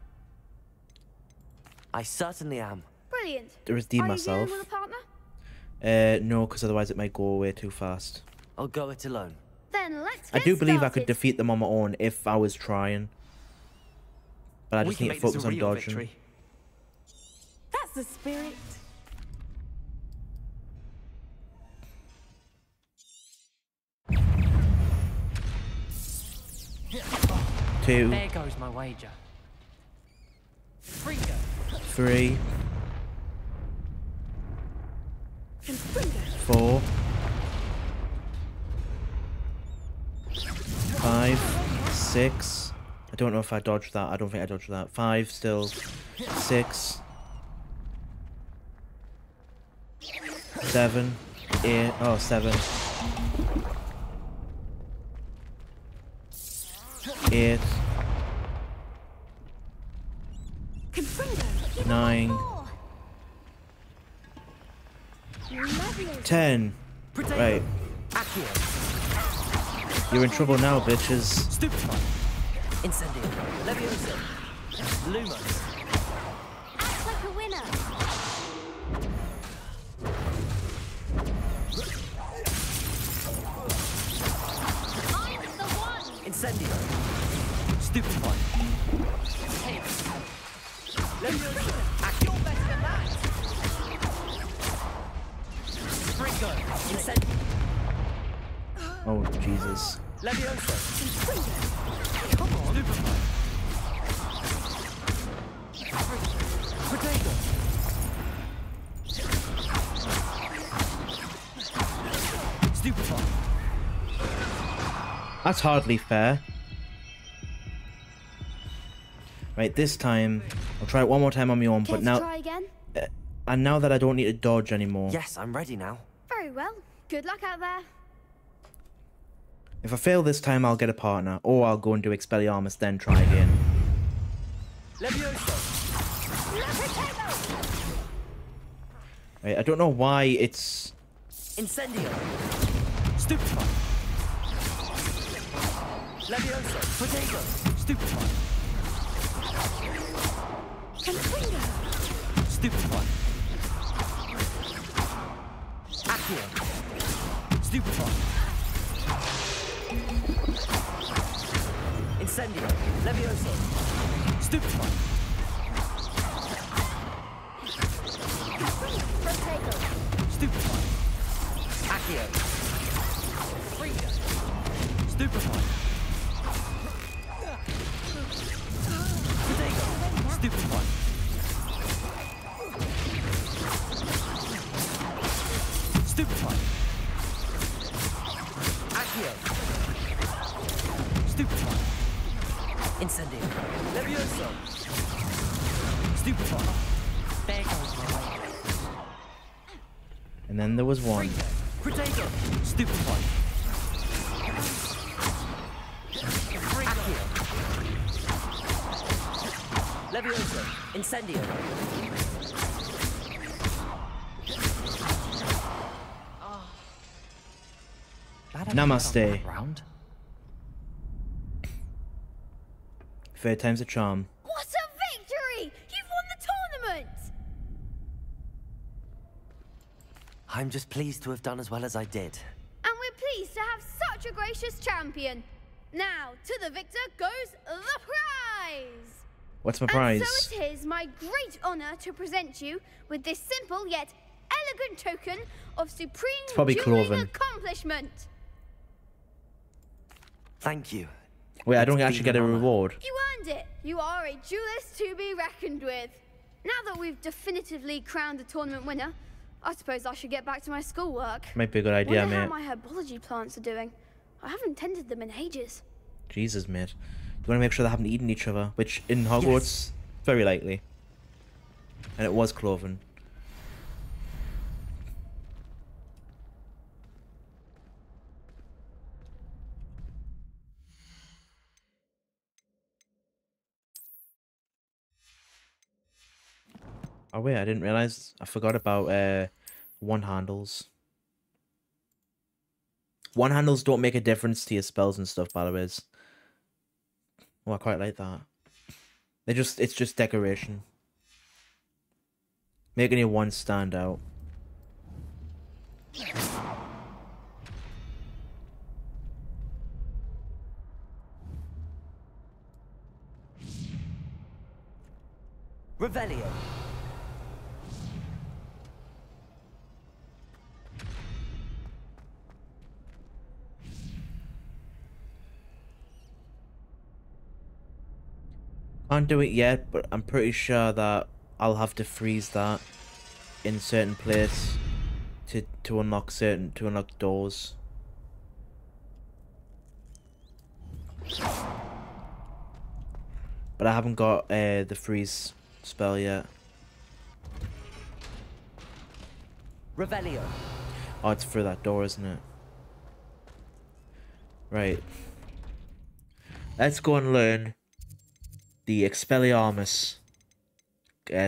I certainly am. Brilliant. To redeem Are myself. you dealing with a partner? No, because otherwise it might go away too fast. I'll go it alone. Then let's I get do believe I could started. defeat them on my own if I was trying. But I We just can need to make this a focus on real dodging. victory. That's the spirit. Two, There goes my wager. Fringo. 3, 4, 5, 6. I don't know if I dodged that. I don't think I dodged that. 5 still. 6, 7, 8. Oh, 7. 8, 9, 10. Right. You're in trouble now, bitches. Stupefy. Incendio. Leviosa. Lumos. Act like a winner. I'm the one. Incendio. Stupefy. Leviosa. Accio. You're better than that. Fringo. Incendio. Oh, Jesus. Leviosa. Come on. Stupefy. Potato. Stupefy. That's hardly fair. Right, this time, I'll try it one more time on my own, Care but to now... try again? And now that I don't need to dodge anymore. Yes, I'm ready now. Very well. Good luck out there. If I fail this time, I'll get a partner. Or I'll go and do Expelliarmus, then try again. Leviosa. Right, I don't know why it's... Incendio. Stupefy. Leviosa. Potato. Stupefy. Stupefy. Stupefy. Stupefy. Accio. Freedom. Stupefy. Potato. Stupefy. Stupefy. Accio. Stupefy. Incendio. Levioso. Stupefy. There goes my way. And then there was one. Potato. Stupefy. Accio. Levioso. Incendio. Namaste. Round. Third time's a charm. What a victory! You've won the tournament! I'm just pleased to have done as well as I did. And we're pleased to have such a gracious champion. Now, to the victor goes the prize! What's my prize? And so it is my great honor to present you with this simple yet elegant token of supreme probably dueling Cloven. accomplishment. Thank you. Wait, I don't It's actually been get a an honor. reward. You earned it. You are a duelist to be reckoned with. Now that we've definitively crowned the tournament winner, I suppose I should get back to my schoolwork. Might be a good idea, Wonder how mate. my herbology plants are doing. I haven't tended them in ages. Jesus, mate. You want to make sure they haven't eaten each other, which in Hogwarts, very likely. And it was Cloven. Oh wait, I didn't realize. I forgot about one handles. One handles don't make a difference to your spells and stuff, by the way. Oh, I quite like that. It's just decoration. Making your one stand out. Revelio. Can't do it yet, but I'm pretty sure that I'll have to freeze that in certain place to unlock doors. But I haven't got the freeze spell yet. Revelio. Oh, it's through that door, isn't it? Right. Let's go and learn the Expelliarmus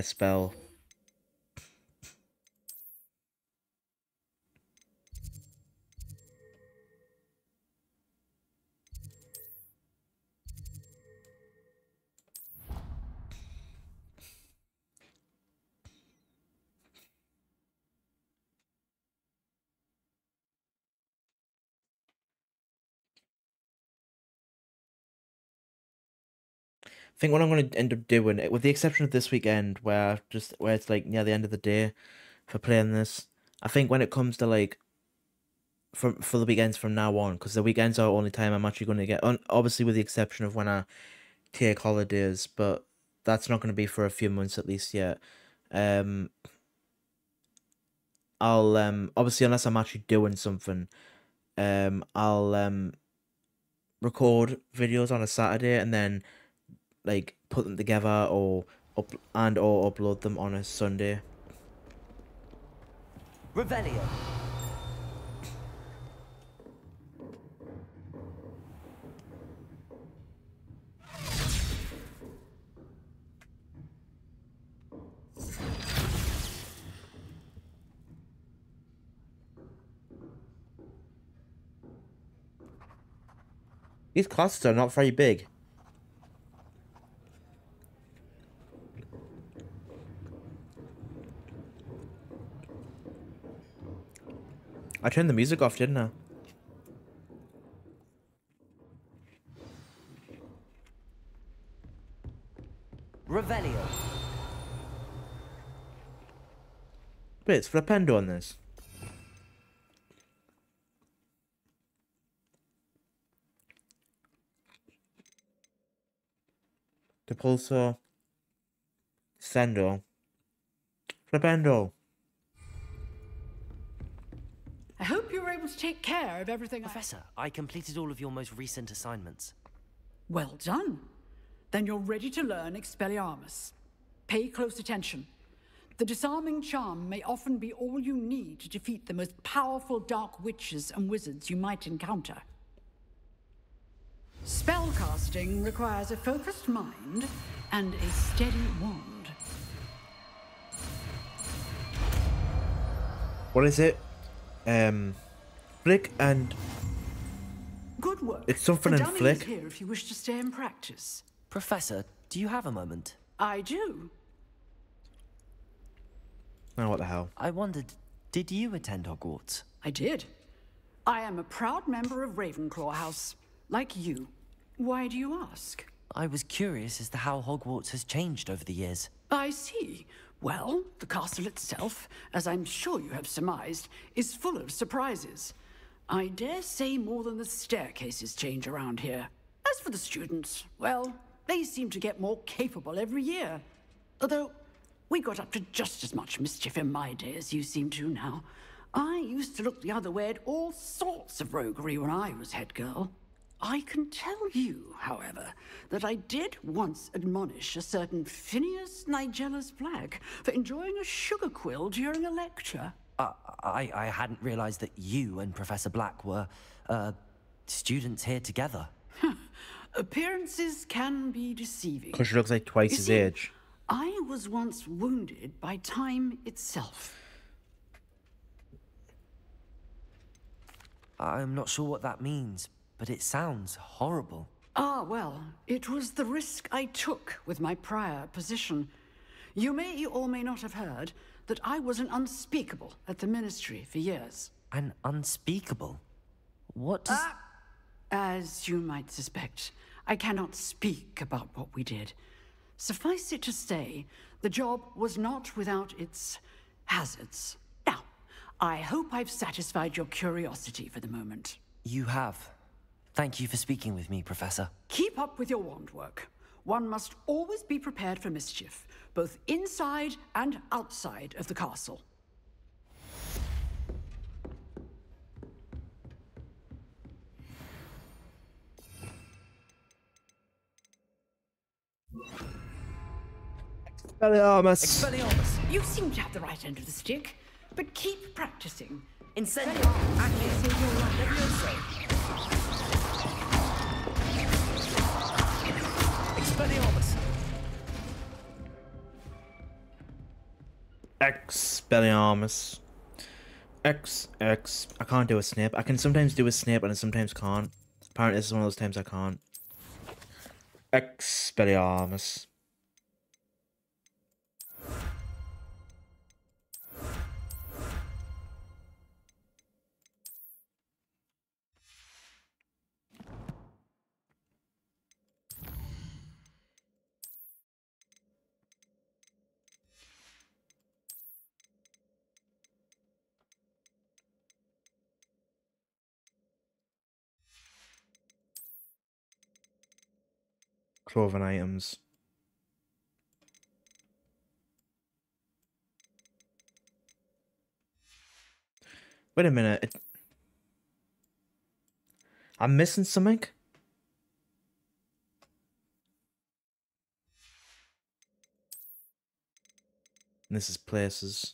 spell. I think what I'm going to end up doing, with the exception of this weekend, where it's like near the end of the day for playing this, I think when it comes to like for the weekends from now on, because the weekends are the only time I'm actually going to get, obviously with the exception of when I take holidays, but that's not going to be for a few months at least yet. I'll obviously, unless I'm actually doing something, I'll record videos on a Saturday and then like put them together or upload them on a Sunday. Revelio. These classes are not very big. I turned the music off, didn't I? Wait, it's Flipendo on this. Depulso. Sendo. Flipendo. I hope you were able to take care of everything. Professor, I completed all of your most recent assignments. Well done. Then you're ready to learn Expelliarmus. Pay close attention. The disarming charm may often be all you need to defeat the most powerful dark witches and wizards you might encounter. Spellcasting requires a focused mind and a steady wand. What is it? Flick and... Good work. It's something The in dummy Flick. is here if you wish to stay and practice. Professor, do you have a moment? I do. Oh, what the hell? I wondered, did you attend Hogwarts? I did. I am a proud member of Ravenclaw House, like you. Why do you ask? I was curious as to how Hogwarts has changed over the years. I see. Well, the castle itself, as I'm sure you have surmised, is full of surprises. I dare say more than the staircases change around here. As for the students, well, they seem to get more capable every year. Although, we got up to just as much mischief in my day as you seem to now. I used to look the other way at all sorts of roguery when I was head girl. I can tell you, however, that I did once admonish a certain Phineas Nigellus Black for enjoying a sugar quill during a lecture. I hadn't realized that you and Professor Black were, students here together. Appearances can be deceiving. Because she looks like twice You his see, age. I was once wounded by time itself. I'm not sure what that means, but it sounds horrible. Ah, well, it was the risk I took with my prior position. You may or may not have heard that I was an unspeakable at the Ministry for years. An unspeakable? What does... As you might suspect, I cannot speak about what we did. Suffice it to say, the job was not without its hazards. Now, I hope I've satisfied your curiosity for the moment. You have. Thank you for speaking with me, Professor. Keep up with your wand work. One must always be prepared for mischief, both inside and outside of the castle. Expelliarmus! Expelliarmus! You seem to have the right end of the stick, but keep practicing. Incendio! Expelliarmus! Expelliarmus. I can't do a Snape. I can sometimes do a Snape and I sometimes can't. Apparently this is one of those times I can't. Expelliarmus. Clothing items. Wait a minute. I'm missing something? This is places.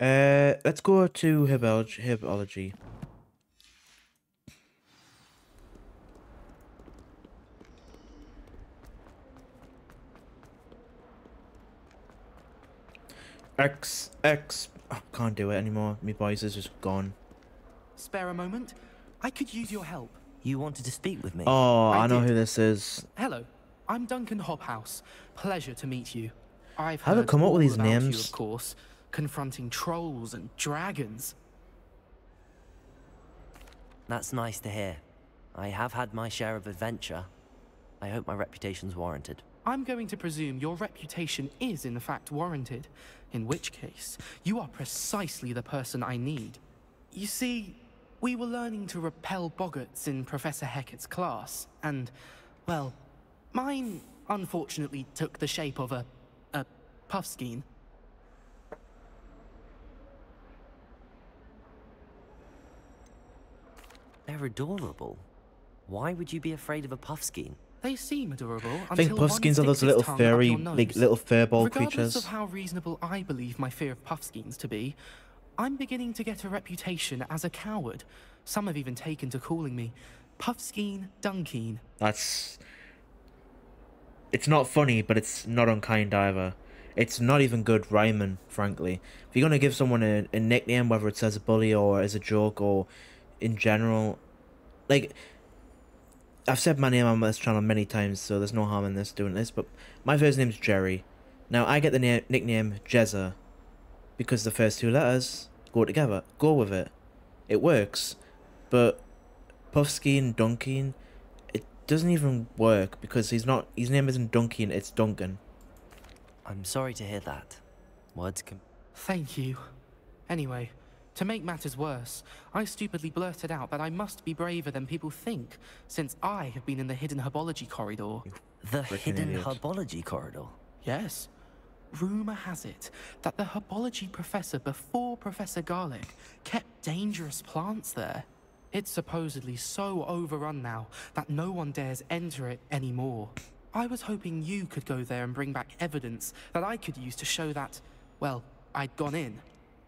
Let's go to herbology. Oh, can't do it anymore. My voice is just gone. Spare a moment? I could use your help. You wanted to speak with me? Oh, I know did. who this is. Hello, I'm Duncan Hobhouse. Pleasure to meet you. I've How they heard come up with all these about you, names? of course, confronting trolls and dragons. That's nice to hear. I have had my share of adventure. I hope my reputation's warranted. I'm going to presume your reputation is in fact warranted, in which case, you are precisely the person I need. You see, we were learning to repel boggarts in Professor Hecat's class, and, well, mine unfortunately took the shape of a puffskein. They're adorable. Why would you be afraid of a puffskein? They seem adorable. I think puffskeins are those little furry, like little furball Regardless creatures. of how reasonable I believe my fear of puffskeins to be, I'm beginning to get a reputation as a coward. Some have even taken to calling me Puffskein Dunkeen. It's not funny, but it's not unkind either. It's not even good rhyming, frankly. If you're gonna give someone a nickname, whether it's as a bully or as a joke or in general, like, I've said my name on this channel many times, so there's no harm in doing this, but my first name's Jerry. Now, I get the nickname Jezza because the first two letters go together. Go with it. It works. But Puffskein, Dunkeen, it doesn't even work because his name isn't Dunkeen, it's Duncan. I'm sorry to hear that. Words can... Thank you. Anyway, to make matters worse, I stupidly blurted out that I must be braver than people think, since I have been in the hidden herbology corridor. The hidden herbology corridor? Yes. Rumor has it that the herbology professor before Professor Garlic kept dangerous plants there. It's supposedly so overrun now that no one dares enter it anymore. I was hoping you could go there and bring back evidence that I could use to show that, well, I'd gone in.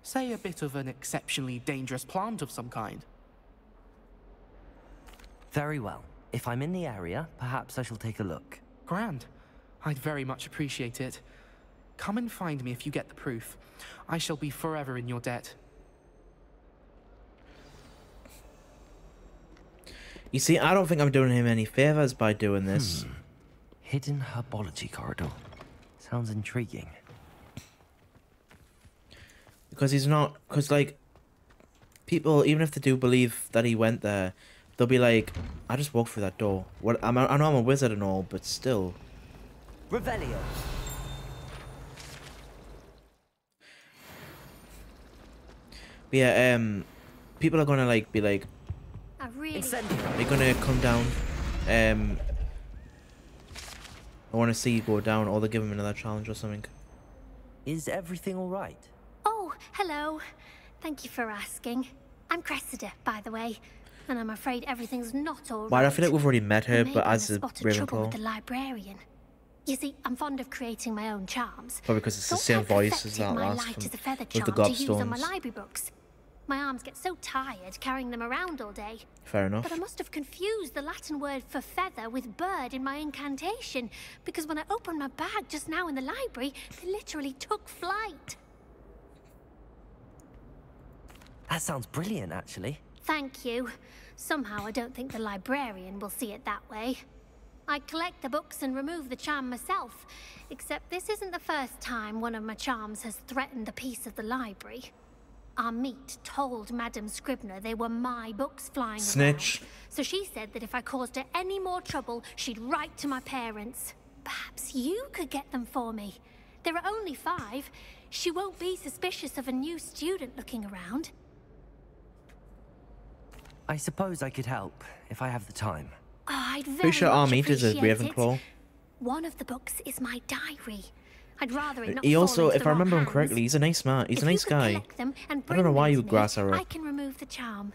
Say a bit of an exceptionally dangerous plant of some kind. Very well. If I'm in the area, perhaps I shall take a look. Grand. I'd very much appreciate it. Come and find me if you get the proof. I shall be forever in your debt. You see, I don't think I'm doing him any favors by doing this. Hidden herbology corridor. Sounds intriguing. Because like, people, even if they do believe that he went there, they'll be like, I just walked through that door. What? I know I'm a wizard and all, but still. Revelio. But yeah, people are gonna be like, they're gonna come down. I want to see you go down, or they'll give him another challenge or something. Is everything all right? Oh, hello. Thank you for asking. I'm Cressida, by the way, and I'm afraid everything's not all right. Well, I feel like we've already met her, There may but be as a spot of trouble with Ravenclaw. the librarian. You see, I'm fond of creating my own charms. Probably because it's the Thought same I'd voice as perfected that my last light from as a feather with the charm to use on my gobstones. library books. My arms get so tired carrying them around all day. Fair enough. But I must have confused the Latin word for feather with bird in my incantation, because when I opened my bag just now in the library, they literally took flight. That sounds brilliant, actually. Thank you. Somehow I don't think the librarian will see it that way. I collect the books and remove the charm myself, except this isn't the first time one of my charms has threatened the peace of the library. Our meet told Madame Scribner they were my books flying Snitch. around, so she said that if I caused her any more trouble, she'd write to my parents. Perhaps you could get them for me. There are only 5. She won't be suspicious of a new student looking around. I suppose I could help, if I have the time. Oh, I'd very Pretty sure much Armit is a appreciate Ravenclaw. it. One of the books is my diary. I'd rather it not He fall also, into if the I wrong remember him hands. correctly, he's a nice man. He's If a you nice could guy. collect them and I don't know bring why them you to me, grass her I up. can remove the charm.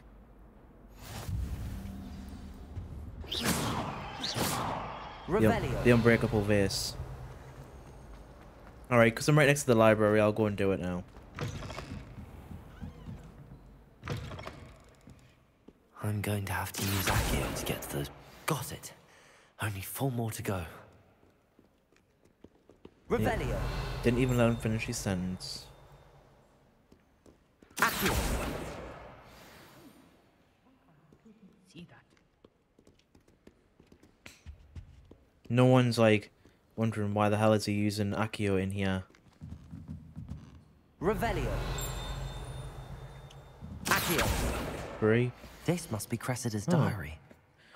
The unbreakable vase. Alright, because I'm right next to the library, I'll go and do it now. I'm going to have to use Accio to get to those. Got it. Only 4 more to go. Revelio. Didn't even let him finish his sentence. Accio. See that? No one's like wondering why the hell is he using Accio in here. Revelio. Accio. 3. This must be Cressida's diary.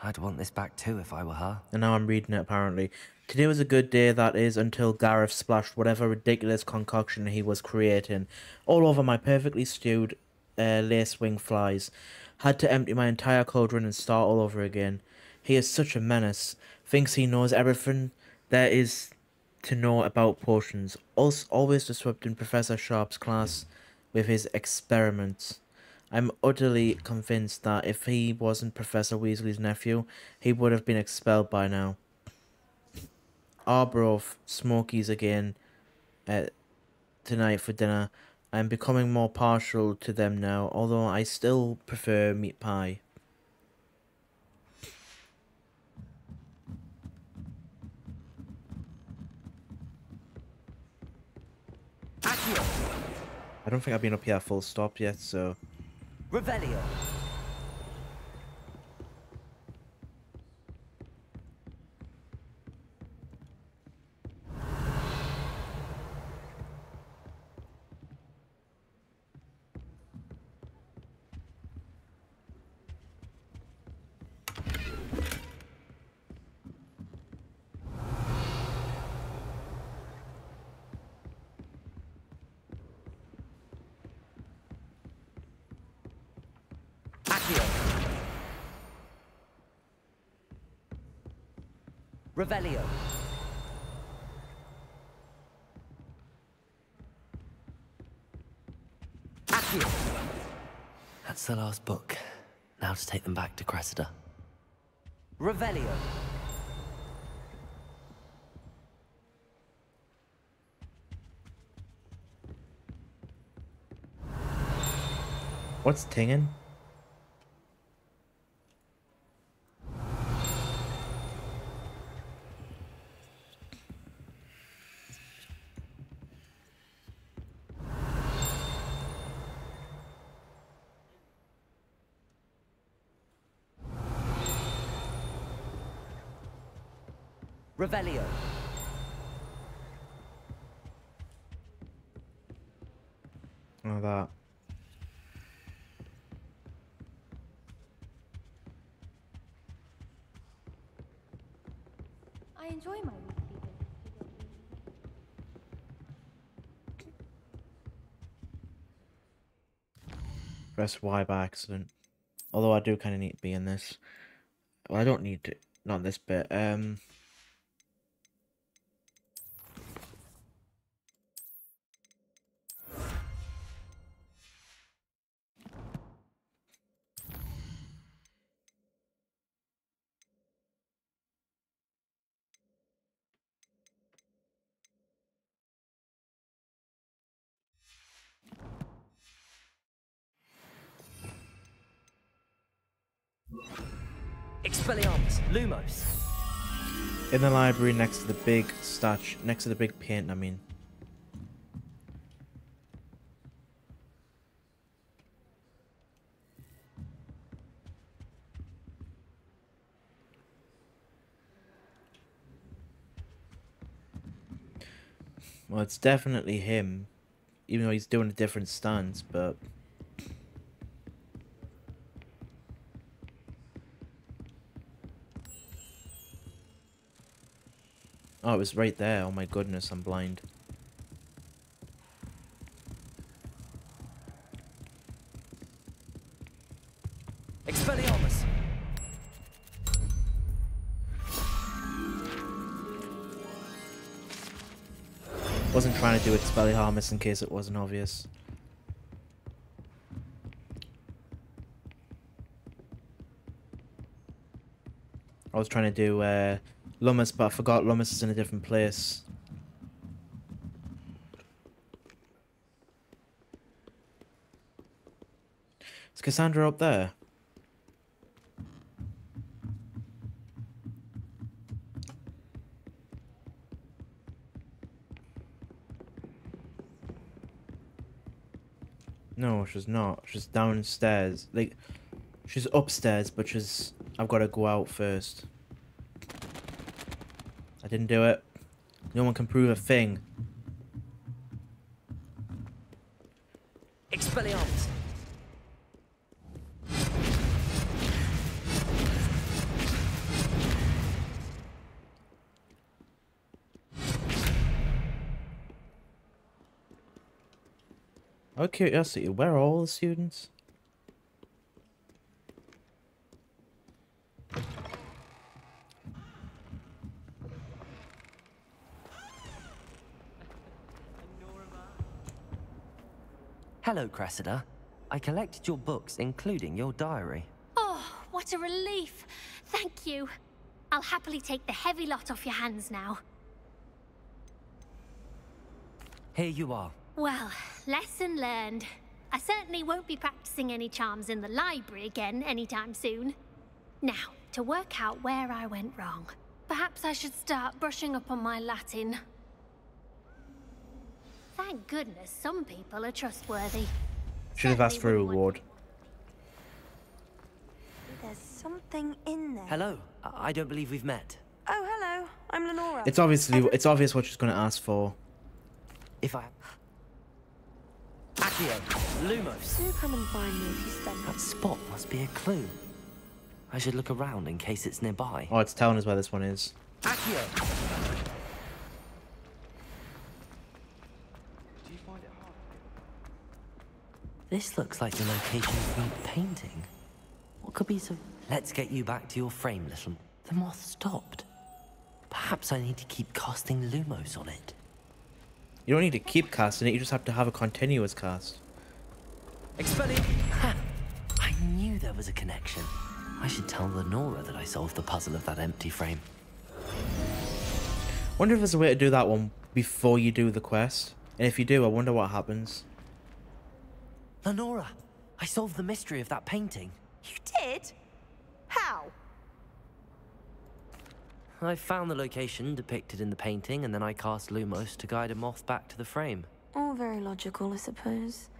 I'd want this back too if I were her. And now I'm reading it apparently. Today was a good day, that is, until Gareth splashed whatever ridiculous concoction he was creating all over my perfectly stewed lace-wing flies. Had to empty my entire cauldron and start all over again. He is such a menace. Thinks he knows everything there is to know about potions. Also, always disrupting Professor Sharp's class with his experiments. I'm utterly convinced that if he wasn't Professor Weasley's nephew, he would have been expelled by now. Arbroath Smokies again tonight for dinner. I'm becoming more partial to them now, although I still prefer meat pie. I don't think I've been up here full stop yet, so... Revelio. Revelio. Accio. That's the last book. Now to take them back to Cressida. Revelio. What's tinging? Revelio. Oh, that. I enjoy my weekly visits. Press Y by accident. Although I do kind of need to be in this. Well, I don't need to. Not this bit. Expelliarmus. Lumos. In the library next to the big statue. Next to the big painting, I mean. Well, it's definitely him. Even though he's doing a different stance, but... Oh, it was right there. Oh my goodness, I'm blind. Expelliarmus. Wasn't trying to do Expelliarmus in case it wasn't obvious. I was trying to do Lummus, but I forgot Lummus is in a different place. Is Cassandra up there? No, she's not. She's downstairs. Like, she's upstairs, but I've got to go out first. I didn't do it. No one can prove a thing. Expelliarmus! Out of curiosity, where are all the students? Hello, Cressida. I collected your books, including your diary. Oh, what a relief. Thank you. I'll happily take the heavy lot off your hands now. Here you are. Well, lesson learned. I certainly won't be practicing any charms in the library again anytime soon. Now, to work out where I went wrong. Perhaps I should start brushing up on my Latin. Thank goodness some people are trustworthy. Should have asked for a reward. There's something in there. Hello. I don't believe we've met. Oh, hello. I'm Lenora. It's obvious what she's going to ask for. If I... Accio! Lumos! Do come and find me if you spend That spot must be a clue. I should look around in case it's nearby. Oh, it's telling us where this one is. Accio! This looks like the location of the painting. What could be so... Let's get you back to your frame, little... The moth stopped. Perhaps I need to keep casting Lumos on it. You don't need to keep casting it, you just have to have a continuous cast. Expelliarmus! Ha! I knew there was a connection. I should tell Lenora that I solved the puzzle of that empty frame. Wonder if there's a way to do that one before you do the quest. And if you do, I wonder what happens. Lenora! I solved the mystery of that painting. You did? How? I found the location depicted in the painting, and then I cast Lumos to guide a moth back to the frame. All very logical, I suppose.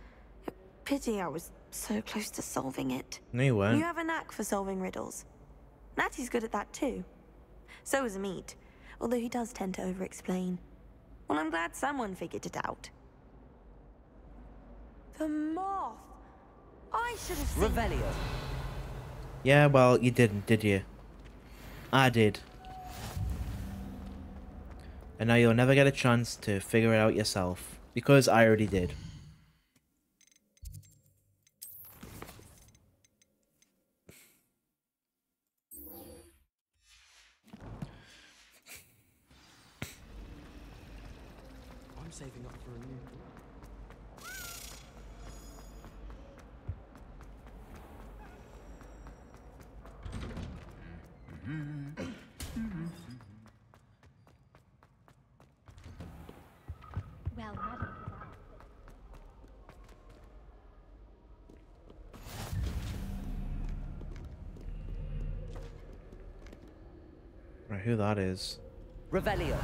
Pity I was so close to solving it. No, you weren't. You have a knack for solving riddles. Natty's good at that too. So is Amit, although he does tend to over-explain. Well, I'm glad someone figured it out. The moth! I should have seen... Revelio. Yeah, well, you didn't, did you? I did. And now you'll never get a chance to figure it out yourself. Because I already did. I'm saving up for a new... Well, madam. Right, who that is? Revelio.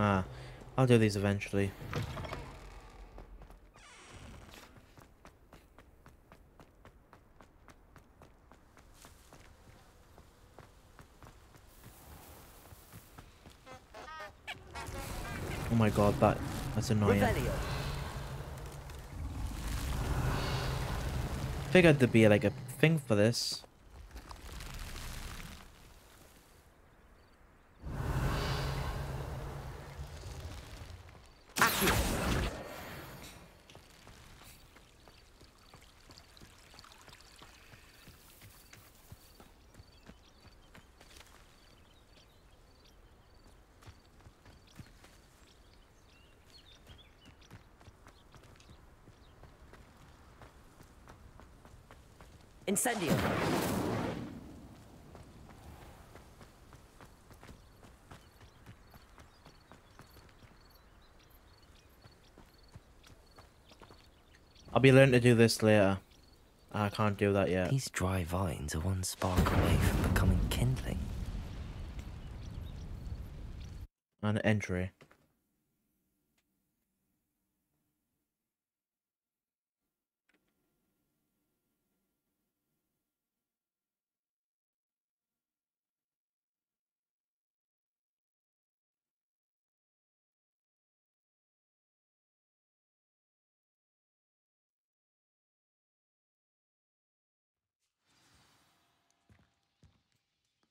Ah, I'll do these eventually. Oh my god, that's annoying. Revelio. Figured there'd be like a thing for this. Incendio. I'll be learning to do this later. I can't do that yet. These dry vines are one spark away from becoming kindling. An entry.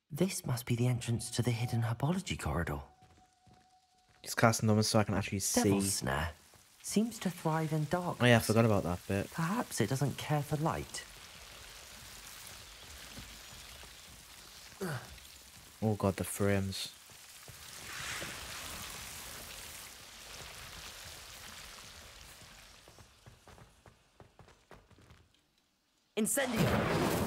This must be the entrance to the hidden herbology corridor. Just casting them so I can actually see. Devil's snare seems to thrive in darkness. Oh yeah, I forgot about that bit. Perhaps it doesn't care for light. Oh god, the frames. Incendio!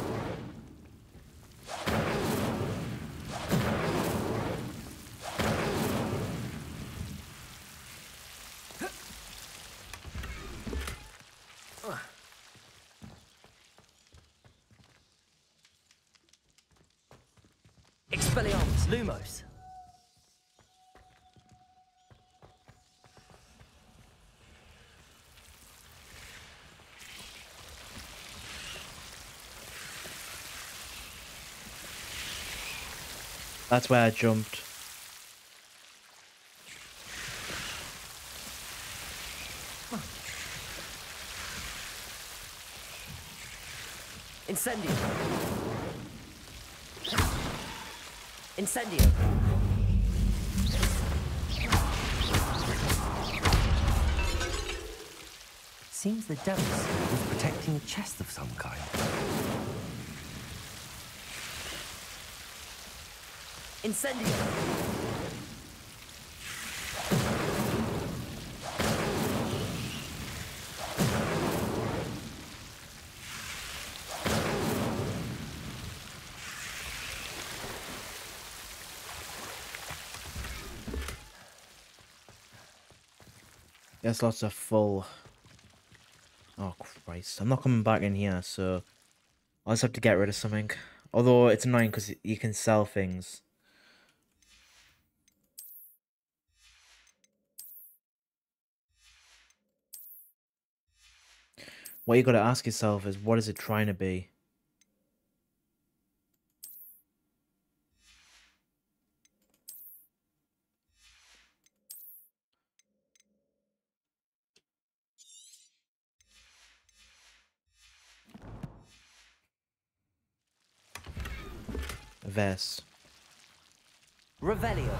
Expelliarmus, Lumos. That's where I jumped. Incendio. Incendio. Seems the devil was protecting a chest of some kind. Incendio. There's lots of full. Oh Christ! I'm not coming back in here, so I'll just have to get rid of something. Although it's annoying because you can sell things. What you gotta ask yourself is, what is it trying to be? A vest. Revelio.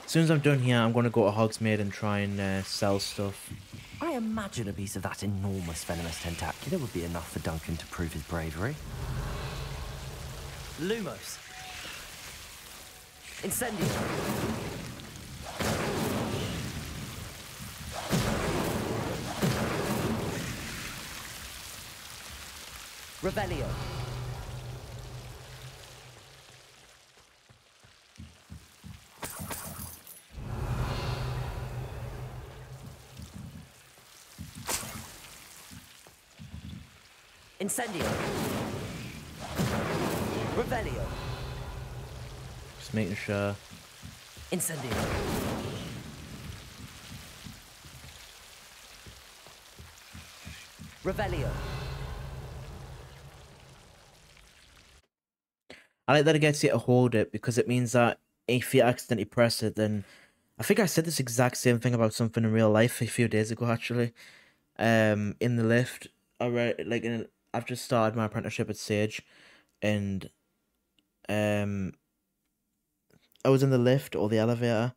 As soon as I'm done here, I'm gonna go to Hogsmeade and try and sell stuff. I imagine a piece of that enormous venomous tentacular would be enough for Duncan to prove his bravery. Lumos. Incendio. Revelio. Incendio. Revelio. Just making sure. Incendio. Revelio. I like that it gets you to hold it because it means that if you accidentally press it, then I think I said this exact same thing about something in real life a few days ago actually. In the lift, I've just started my apprenticeship at Sage, and I was in the lift or the elevator,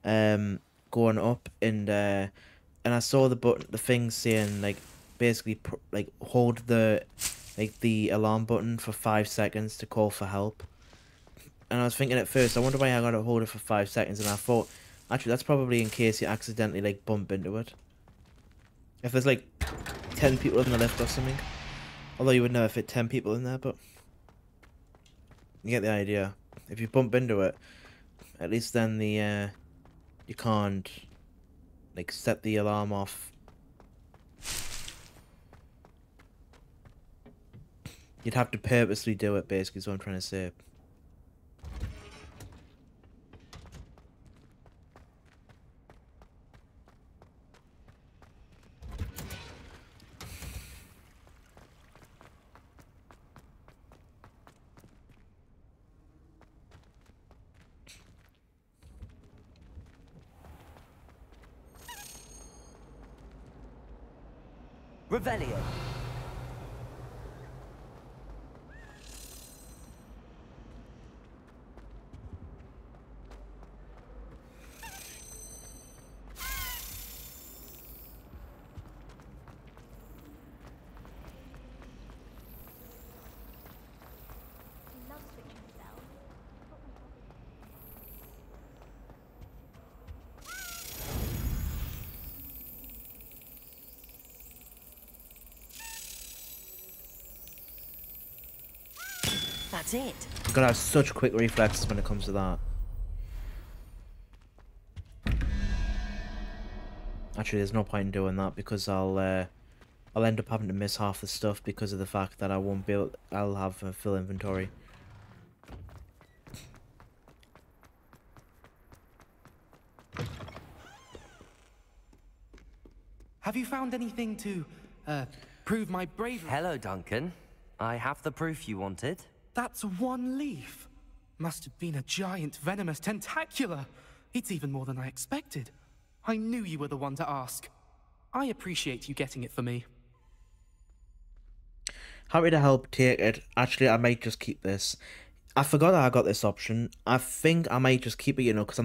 going up, and I saw the thing saying like basically hold the alarm button for 5 seconds to call for help. And I was thinking at first, I wonder why I gotta hold it for 5 seconds, and I thought, actually that's probably in case you accidentally like bump into it. If there's like 10 people in the lift or something. Although you would never fit 10 people in there, but you get the idea. If you bump into it, at least then the You can't, like, set the alarm off. You'd have to purposely do it, basically, is what I'm trying to say. Revelio. That's it. You've got to have such quick reflexes when it comes to that. Actually, there's no point in doing that because I'll end up having to miss half the stuff because of the fact that I won't be able. I'll have a full inventory. Have you found anything to prove my bravery? Hello, Duncan. I have the proof you wanted. That's one leaf. Must have been a giant venomous tentacula. It's even more than I expected. I knew you were the one to ask. I appreciate you getting it for me. Happy to help, take it. Actually, I might just keep this. I forgot that I got this option. I think I might just keep it, you know, because I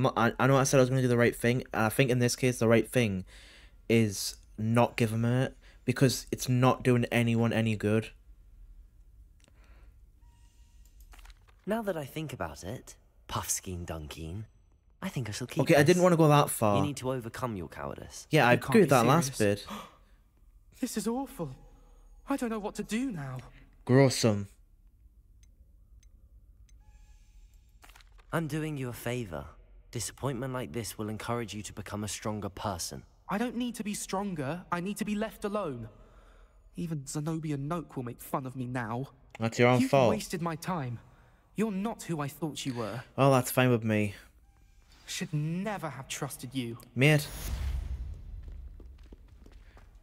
know I said I was going to do the right thing. And I think in this case, the right thing is not give him it, because it's not doing anyone any good. Now that I think about it, Puffskein Dunkeen, I think I shall keep Okay, I didn't want to go that far. You need to overcome your cowardice. Yeah, I You can't agree with be that serious. last bit. This is awful. I don't know what to do now. Gruesome. I'm doing you a favor. Disappointment like this will encourage you to become a stronger person. I don't need to be stronger. I need to be left alone. Even Zenobia Noak will make fun of me now. That's your own You've fault. wasted my time. You're not who I thought you were. Oh, that's fine with me. Should never have trusted you. Mate.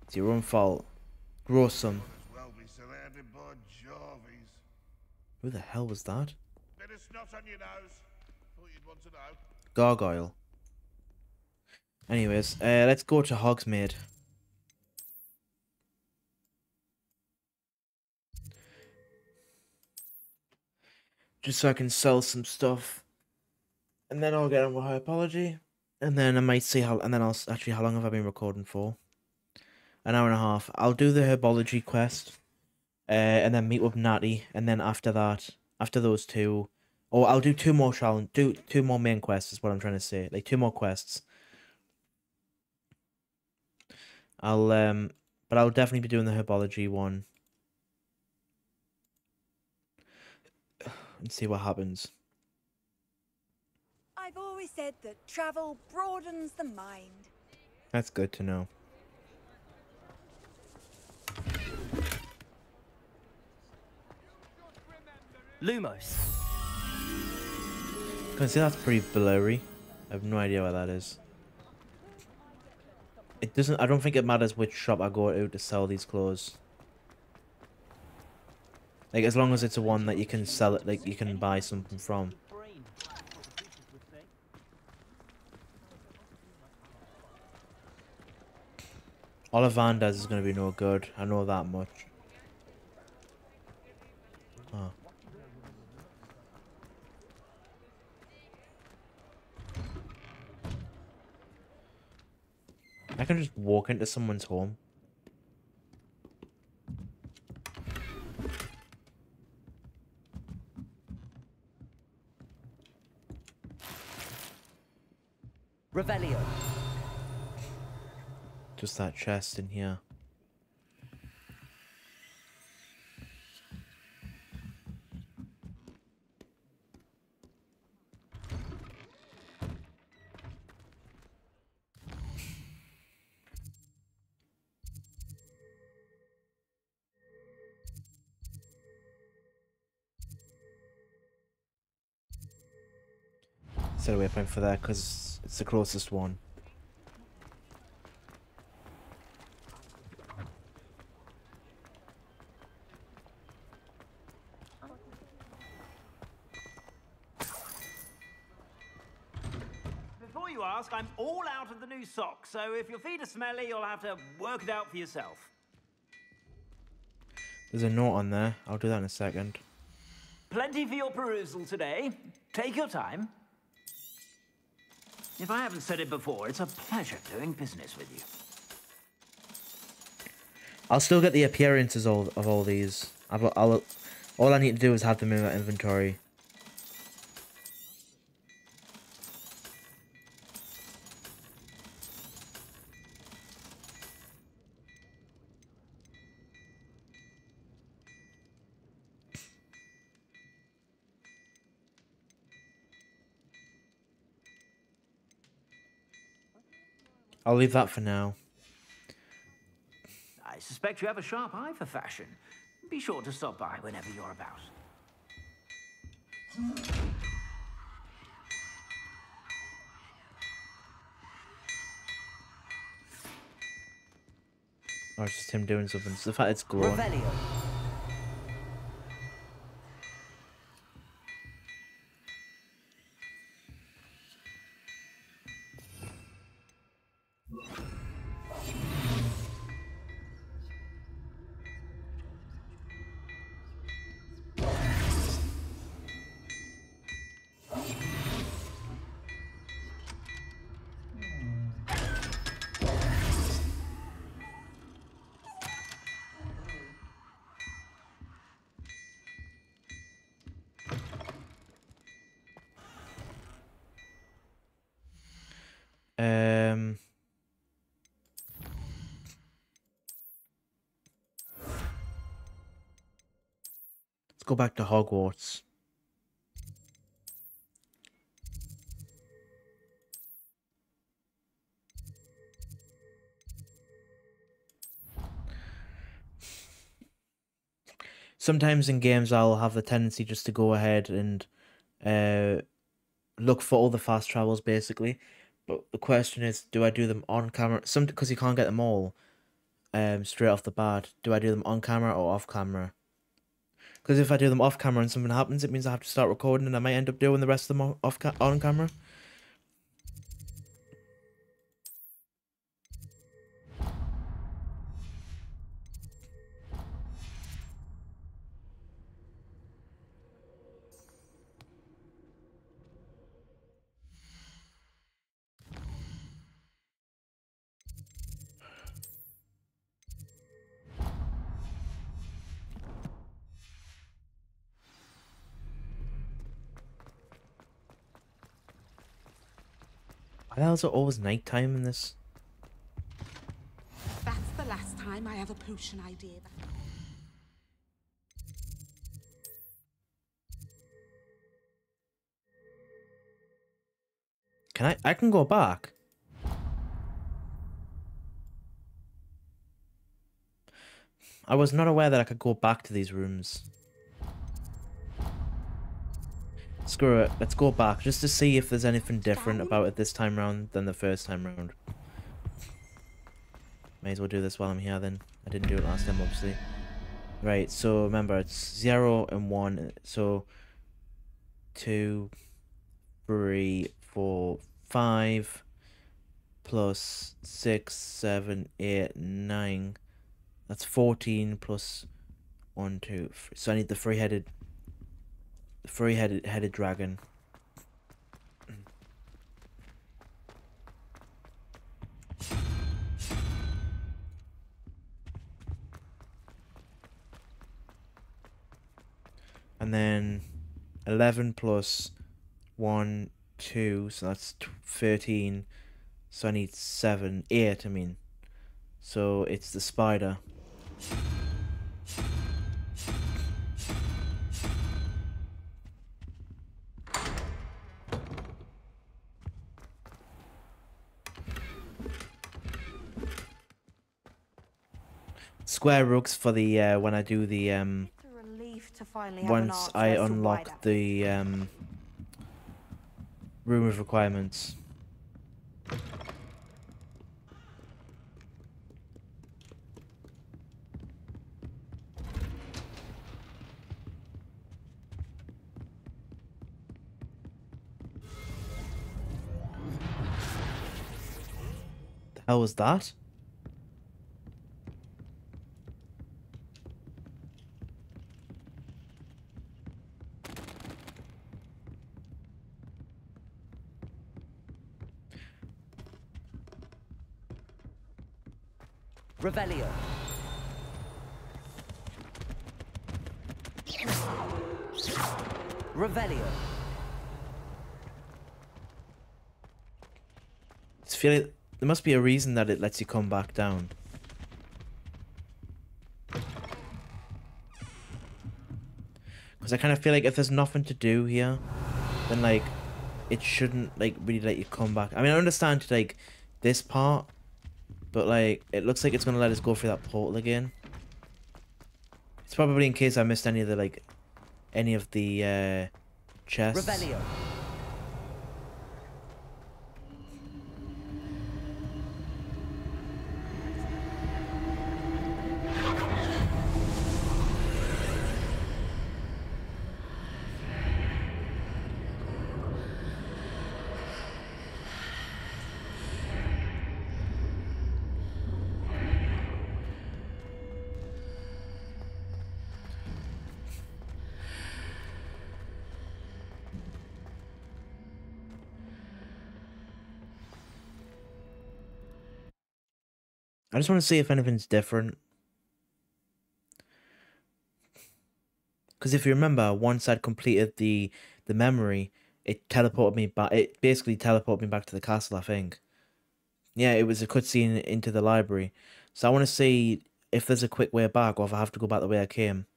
It's your own fault. Gruesome. Well be surrounded by Jarvies. Who the hell was that? Bit of snot on your nose. Thought you'd want to know. Gargoyle. Anyways, let's go to Hogsmeade. Just so I can sell some stuff. And then I'll get on with her apology. And then I might see how, and then I'll, actually, how long have I been recording for? An hour and a half. I'll do the herbology quest. And then meet with Natty. And then after that, after those two, or I'll do two more challenge, two more main quests is what I'm trying to say. Like 2 more quests. But I'll definitely be doing the herbology one. And see what happens. I've always said that travel broadens the mind. That's good to know. Lumos. Can see that's pretty blurry. I have no idea what that is. It doesn't. I don't think it matters which shop I go to sell these clothes. Like as long as it's a one that you can sell it, like you can buy something from. Ollivander's is going to be no good. I know that much. Oh. I can just walk into someone's home. Revelio. Just that chest in here. set a waypoint for that because it's the closest one. Before you ask, I'm all out of the new socks, so if your feet are smelly, you'll have to work it out for yourself. There's a note on there. I'll do that in a second. Plenty for your perusal today. Take your time. If I haven't said it before, it's a pleasure doing business with you. I'll still get the appearances of all these. All I need to do is have them in my inventory. I'll leave that for now. I suspect you have a sharp eye for fashion. Be sure to stop by whenever you're about. Or it's just him doing something. So the fact it's glowing. Revelio. Let's go back to Hogwarts. Sometimes in games I'll have the tendency just to go ahead and look for all the fast travels basically. But the question is, do I do them on camera? Because you can't get them all straight off the bat. Do I do them on camera or off camera? Because if I do them off camera and something happens, it means I have to start recording and I might end up doing the rest of them on camera. Why the hell is it always nighttime in this? That's the last time I have a potion idea. I can go back. I was not aware that I could go back to these rooms. Screw it, let's go back just to see if there's anything different about it this time round than the first time round. May as well do this while I'm here then. I didn't do it last time obviously. Right, so remember it's 0 and 1, so 2, 3, 4, 5 plus 6, 7, 8, 9. That's 14 plus 1, 2, 3. So I need the three-headed dragon. And then 11 plus 1, 2, so that's 13. So I need 7, 8, I mean. So it's the spider. Square rugs for the when I do the Relief to finally have once an I answer as to why unlock that the room of requirements. The hell was that? Revelio. Revelio. It's feeling there must be a reason that it lets you come back down. Because I kind of feel like if there's nothing to do here, then like it shouldn't like really let you come back. I mean, I understand like this part, but like it looks like it's gonna let us go through that portal again. It's probably in case I missed any of the like any of the chests. Revelio. I just want to see if anything's different. Because if you remember, once I'd completed the memory, it teleported me back. It basically teleported me back to the castle, I think. Yeah, it was a cutscene into the library. So I want to see if there's a quick way back, or if I have to go back the way I came.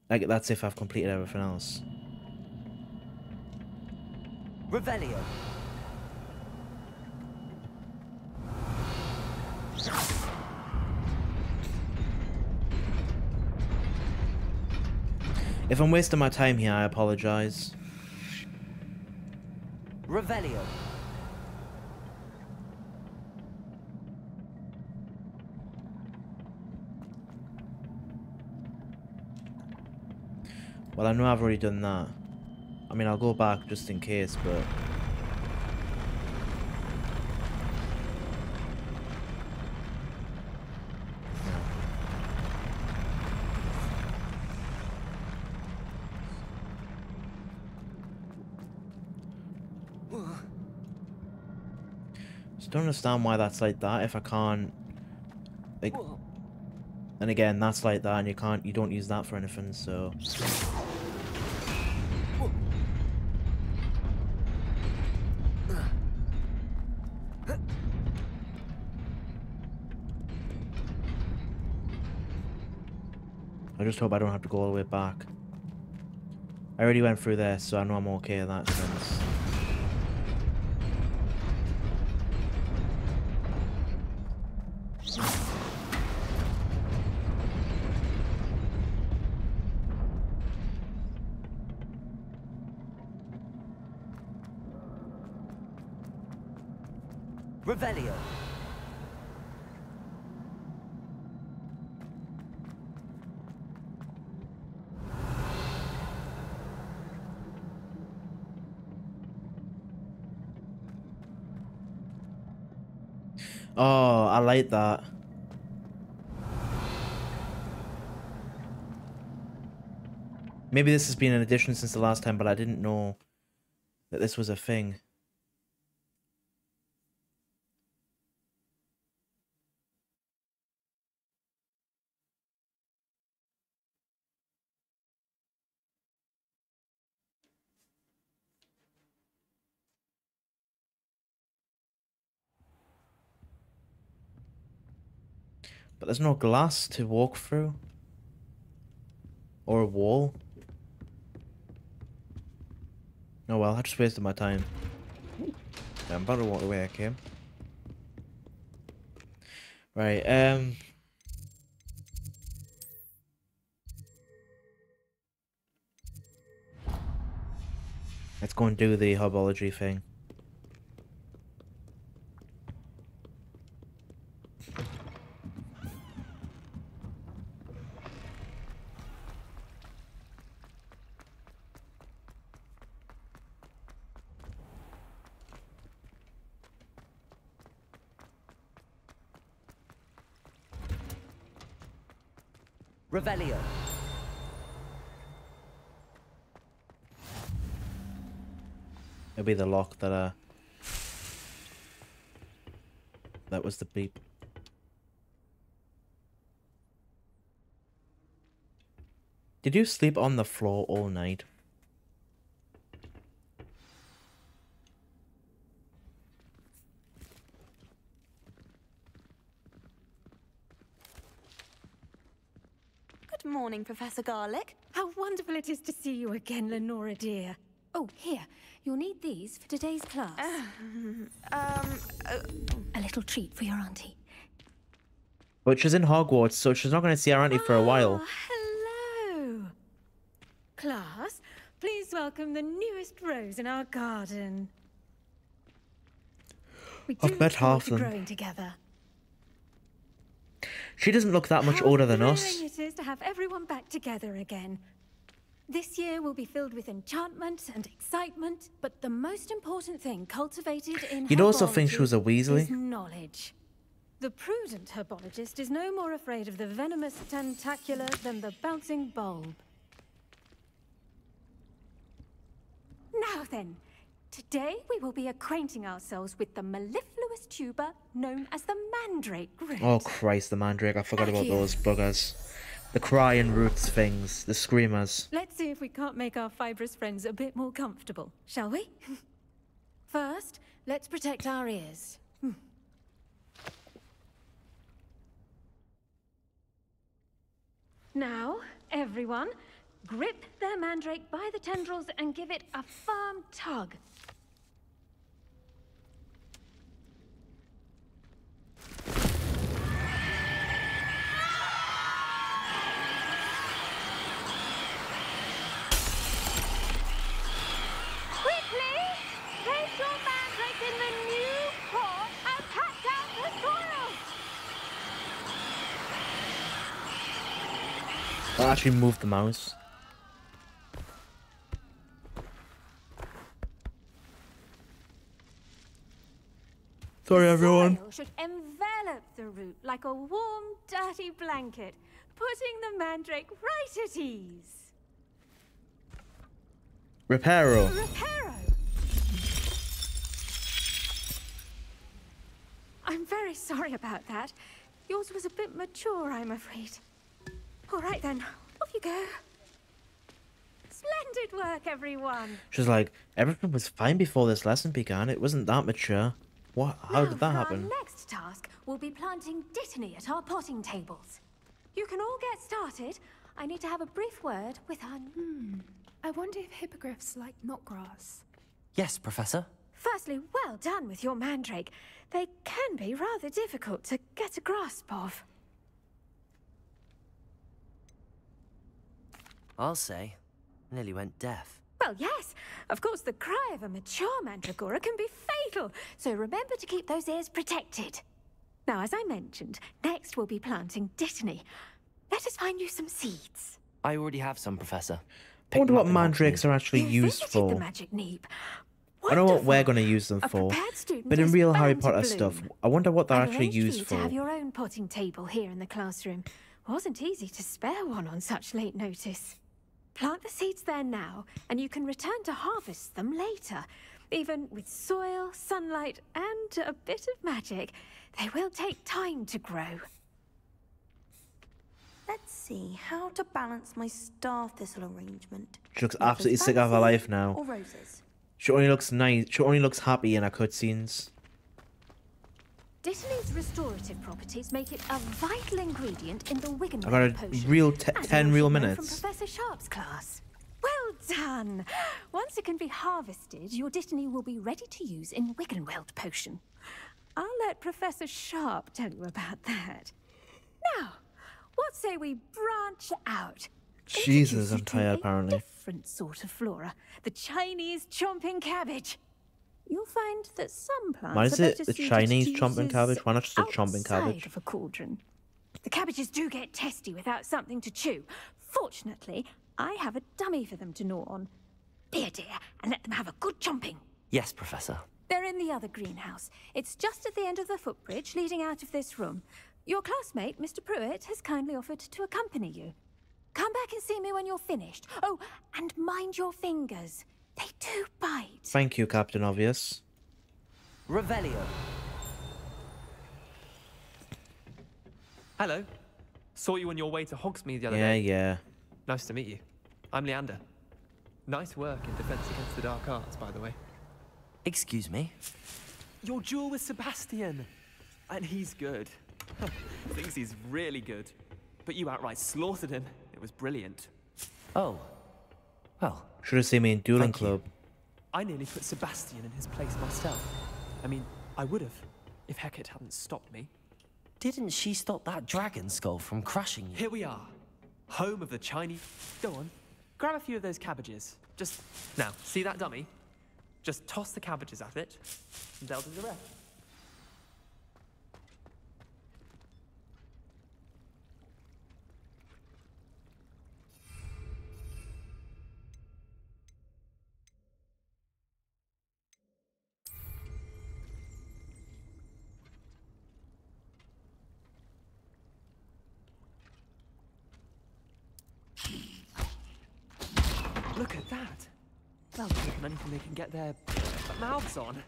Like, that's if I've completed everything else. Revelio. If I'm wasting my time here, I apologize. Revelio. Well, I know I've already done that. I mean, I'll go back just in case, but... Just don't understand why that's like that if I can't... Like... And again, that's like that and you don't use that for anything, so... I just hope I don't have to go all the way back. I already went through there, so I know I'm okay in that sense. Revelio. Oh, I like that. Maybe this has been an addition since the last time, but I didn't know that this was a thing. But there's no glass to walk through. Or a wall. Oh well, I just wasted my time. Yeah, I'm about to walk the way I came. Right, let's go and do the herbology thing. Revelio. It'll be the lock that that was the beep. Did you sleep on the floor all night? Good morning, Professor Garlick. How wonderful it is to see you again, Lenora dear. Oh, here. You'll need these for today's class. A little treat for your auntie. But she's in Hogwarts, so she's not going to see her auntie for a while. Hello. Class, please welcome the newest rose in our garden. We do I've met half look forward to them. growing together. She doesn't look that much older than us. How thrilling it is to have everyone back together again. This year will be filled with enchantment and excitement, but the most important thing cultivated in You'd also think she was a herbology Weasley. is knowledge. The prudent herbologist is no more afraid of the venomous tentacular than the bouncing bulb. Now then, today we will be acquainting ourselves with the mellifluous tuber known as the mandrake root. Oh Christ, the mandrake! I forgot about those buggers. The crying roots things, the screamers. Let's see if we can't make our fibrous friends a bit more comfortable, shall we? First, let's protect our ears. Now, everyone, grip their mandrake by the tendrils and give it a firm tug. Quickly! Place your mandrake in the new pot and pack down the soil! I'll actually move the mouse. Sorry, everyone. Soil should envelop the root like a warm, dirty blanket, putting the mandrake right at ease. Reparo. Reparo! I'm very sorry about that. Yours was a bit mature, I'm afraid. All right then, off you go. Splendid work, everyone. She's like, everything was fine before this lesson began. It wasn't that mature. What? How did that happen? Our next task will be planting dittany at our potting tables. You can all get started. I need to have a brief word with our... I wonder if hippogriffs like knotgrass. Yes, Professor. Firstly, well done with your mandrake. They can be rather difficult to get a grasp of. I'll say. Nearly went deaf. Well, yes. Of course, the cry of a mature mandragora can be fatal, so remember to keep those ears protected. Now, as I mentioned, next we'll be planting dittany. Let us find you some seeds. I already have some, Professor. I wonder what mandrakes are actually used The for. magic neep. I know what we're going to use them for, but in real Harry Potter stuff, I wonder what they're I've actually arranged for used you for. to have your own potting table here in the classroom. Wasn't easy to spare one on such late notice. Plant the seeds there now, and you can return to harvest them later. Even with soil, sunlight, and a bit of magic, they will take time to grow. Let's see how to balance my star thistle arrangement. She looks Letters absolutely sick of her fancy life now. Or roses. She only looks nice. She only looks happy in her cutscenes. Dittany's restorative properties make it a vital ingredient in the Wiggenweld I got a potion. real As you 10 all real should know minutes. From Professor Sharp's class. Well done! Once it can be harvested, your Dittany will be ready to use in Wiggenweld potion. I'll let Professor Sharp tell you about that. Now, what say we branch out? Jesus, I'm tired apparently. Different sort of flora. The Chinese chomping cabbage. You'll find that some plants Why is are it better the suited Chinese to chomping uses cabbage? Why not just a chomping outside cabbage? of a cauldron. The cabbages do get testy without something to chew. Fortunately, I have a dummy for them to gnaw on. Be a dear and let them have a good chomping. Yes, Professor. They're in the other greenhouse. It's just at the end of the footbridge leading out of this room. Your classmate, Mr. Pruitt, has kindly offered to accompany you. Come back and see me when you're finished. Oh, and mind your fingers. They do bite. Thank you, Captain Obvious. Revelio. Hello. Saw you on your way to Hogsmeade the other Yeah, day. yeah. Nice to meet you. I'm Leander. Nice work in Defense Against the Dark Arts, by the way. Excuse me? Your duel with Sebastian. And he's good. Thinks he's really good. But you outright slaughtered him. It was brilliant. Oh. Well. Should have seen me in Dueling Club. I nearly put Sebastian in his place myself. I mean, I would have, if Hecate hadn't stopped me. Didn't she stop that dragon skull from crushing you? Here we are. Home of the Chinese... Go on. Grab a few of those cabbages. Just... Now, see that dummy? Just toss the cabbages at it, and they'll do the rest. Look at that! They'll take anything they can get their mouths on.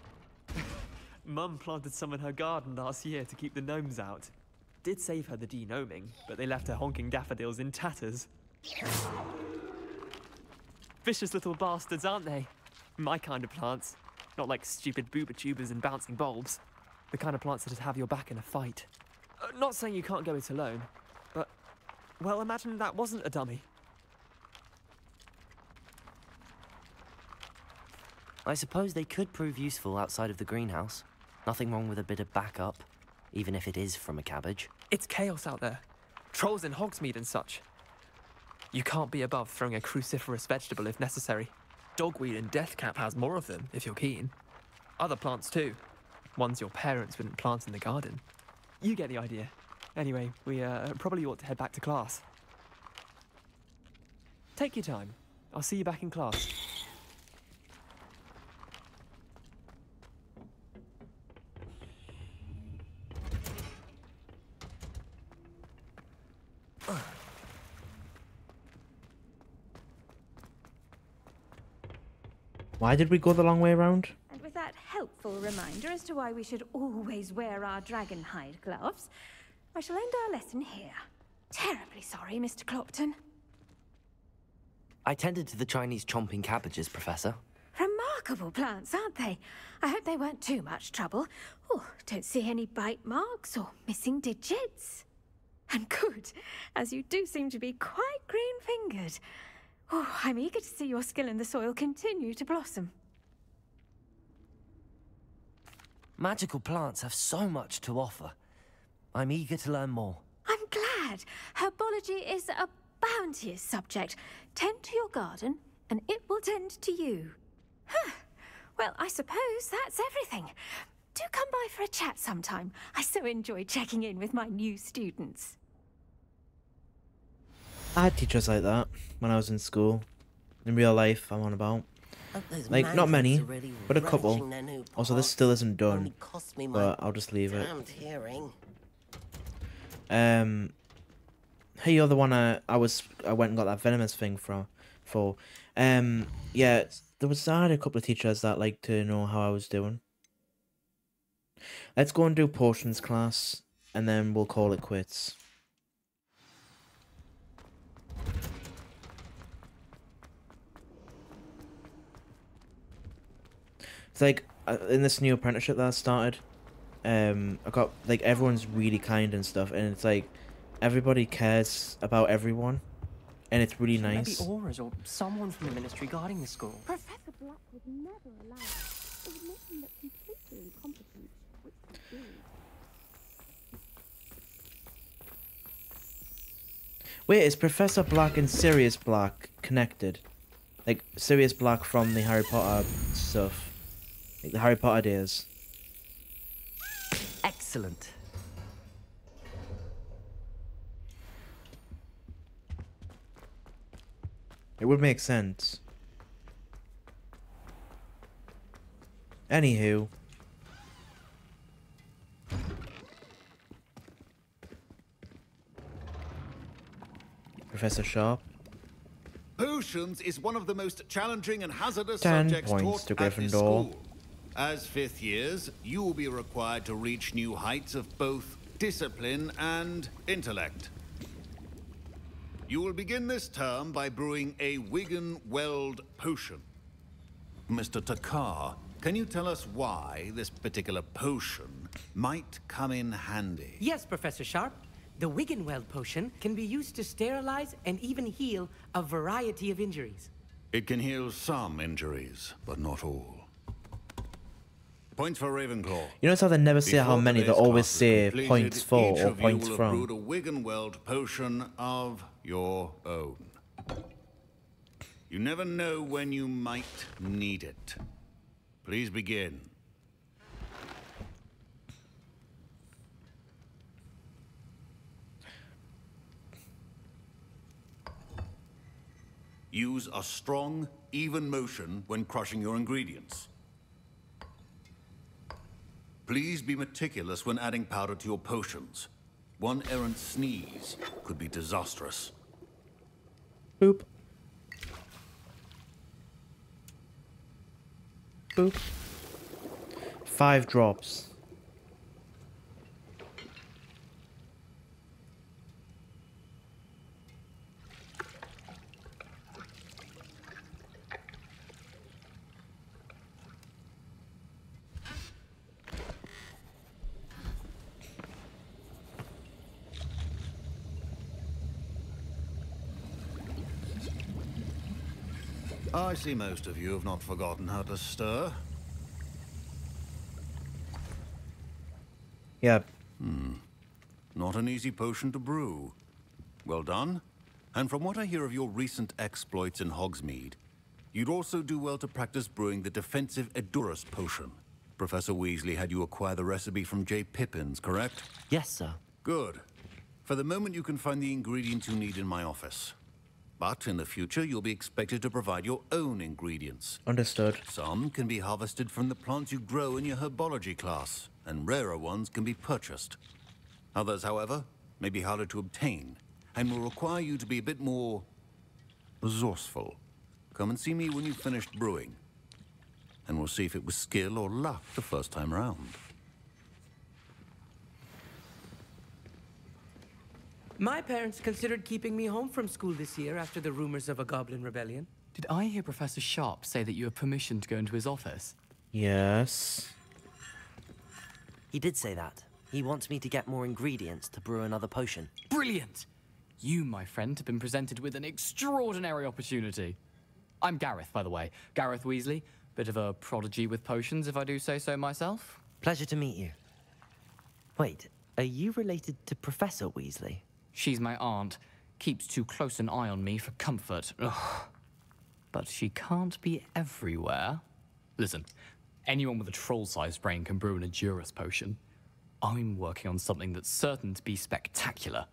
Mum planted some in her garden last year to keep the gnomes out. Did save her the de-gnoming, but they left her honking daffodils in tatters. Vicious little bastards, aren't they? My kind of plants. Not like stupid booba tubers and bouncing bulbs. The kind of plants that'd have your back in a fight. Not saying you can't go it alone, but... Well, imagine that wasn't a dummy. I suppose they could prove useful outside of the greenhouse. Nothing wrong with a bit of backup, even if it is from a cabbage. It's chaos out there. Trolls in Hogsmeade and such. You can't be above throwing a cruciferous vegetable if necessary. Dogweed and deathcap has more of them, if you're keen. Other plants too. Ones your parents wouldn't plant in the garden. You get the idea. Anyway, we probably ought to head back to class. Take your time. I'll see you back in class. Why did we go the long way around? And with that helpful reminder as to why we should always wear our dragon hide gloves, I shall end our lesson here. Terribly sorry, Mr. Clopton. I tended to the Chinese chomping cabbages, Professor. Remarkable plants, aren't they? I hope they weren't too much trouble. Oh, don't see any bite marks or missing digits. And good, as you do seem to be quite green-fingered. Oh, I'm eager to see your skill in the soil continue to blossom. Magical plants have so much to offer. I'm eager to learn more. I'm glad. Herbology is a bounteous subject. Tend to your garden, and it will tend to you. Huh. Well, I suppose that's everything. Do come by for a chat sometime. I so enjoy checking in with my new students. I had teachers like that when I was in school. In real life, I'm on about. Like, not many, really but a couple. Also, this still isn't done, but I'll just leave it. Hey, you're the one I went and got that venomous thing for. Yeah, I had a couple of teachers that liked to know how I was doing. Let's go and do potions class, and then we'll call it quits. It's like, in this new apprenticeship that I started, I got, like, everyone's really kind and stuff, and it's like, everybody cares about everyone, and it's really nice. Maybe Aura's or someone from the ministry guarding the school. Professor Black would never allow it. It would make him look completely incompetent, which he did. Wait, is Professor Black and Sirius Black connected? Like, Sirius Black from the Harry Potter stuff. Like the Harry Potter days. Excellent. It would make sense. Anywho. Professor Sharp. Potions is one of the most challenging and hazardous 10 subjects points taught to at this Gryffindor. school. As 5th years, you will be required to reach new heights of both discipline and intellect. You will begin this term by brewing a Wigan-Weld potion. Mr. Takar, can you tell us why this particular potion might come in handy? Yes, Professor Sharp. The Wiggenweld potion can be used to sterilize and even heal a variety of injuries. It can heal some injuries, but not all. Points for Ravenclaw. You notice how they never say how Before many, they today's always class is say completed, points for each or of you points will have from. brewed a Wiggenweld potion of your own. You never know when you might need it. Please begin. Use a strong, even motion when crushing your ingredients. Please be meticulous when adding powder to your potions. One errant sneeze could be disastrous. Boop. Boop. 5 drops. I see most of you have not forgotten how to stir. Yep. Not an easy potion to brew. Well done. And from what I hear of your recent exploits in Hogsmeade, you'd also do well to practice brewing the defensive Edurus potion. Professor Weasley had you acquire the recipe from J. Pippins, correct? Yes, sir. Good. For the moment, you can find the ingredients you need in my office. But in the future, you'll be expected to provide your own ingredients. Understood. Some can be harvested from the plants you grow in your herbology class, and rarer ones can be purchased. Others, however, may be harder to obtain, and will require you to be a bit more resourceful. Come and see me when you've finished brewing, and we'll see if it was skill or luck the first time around. My parents considered keeping me home from school this year after the rumors of a goblin rebellion. Did I hear Professor Sharp say that you have permission to go into his office? Yes. He did say that. He wants me to get more ingredients to brew another potion. Brilliant! You, my friend, have been presented with an extraordinary opportunity. I'm Gareth, by the way. Gareth Weasley. Bit of a prodigy with potions, if I do say so myself. Pleasure to meet you. Wait, are you related to Professor Weasley? She's my aunt. Keeps too close an eye on me for comfort. Ugh. But she can't be everywhere. Listen, anyone with a troll-sized brain can brew an Edurus potion. I'm working on something that's certain to be spectacular.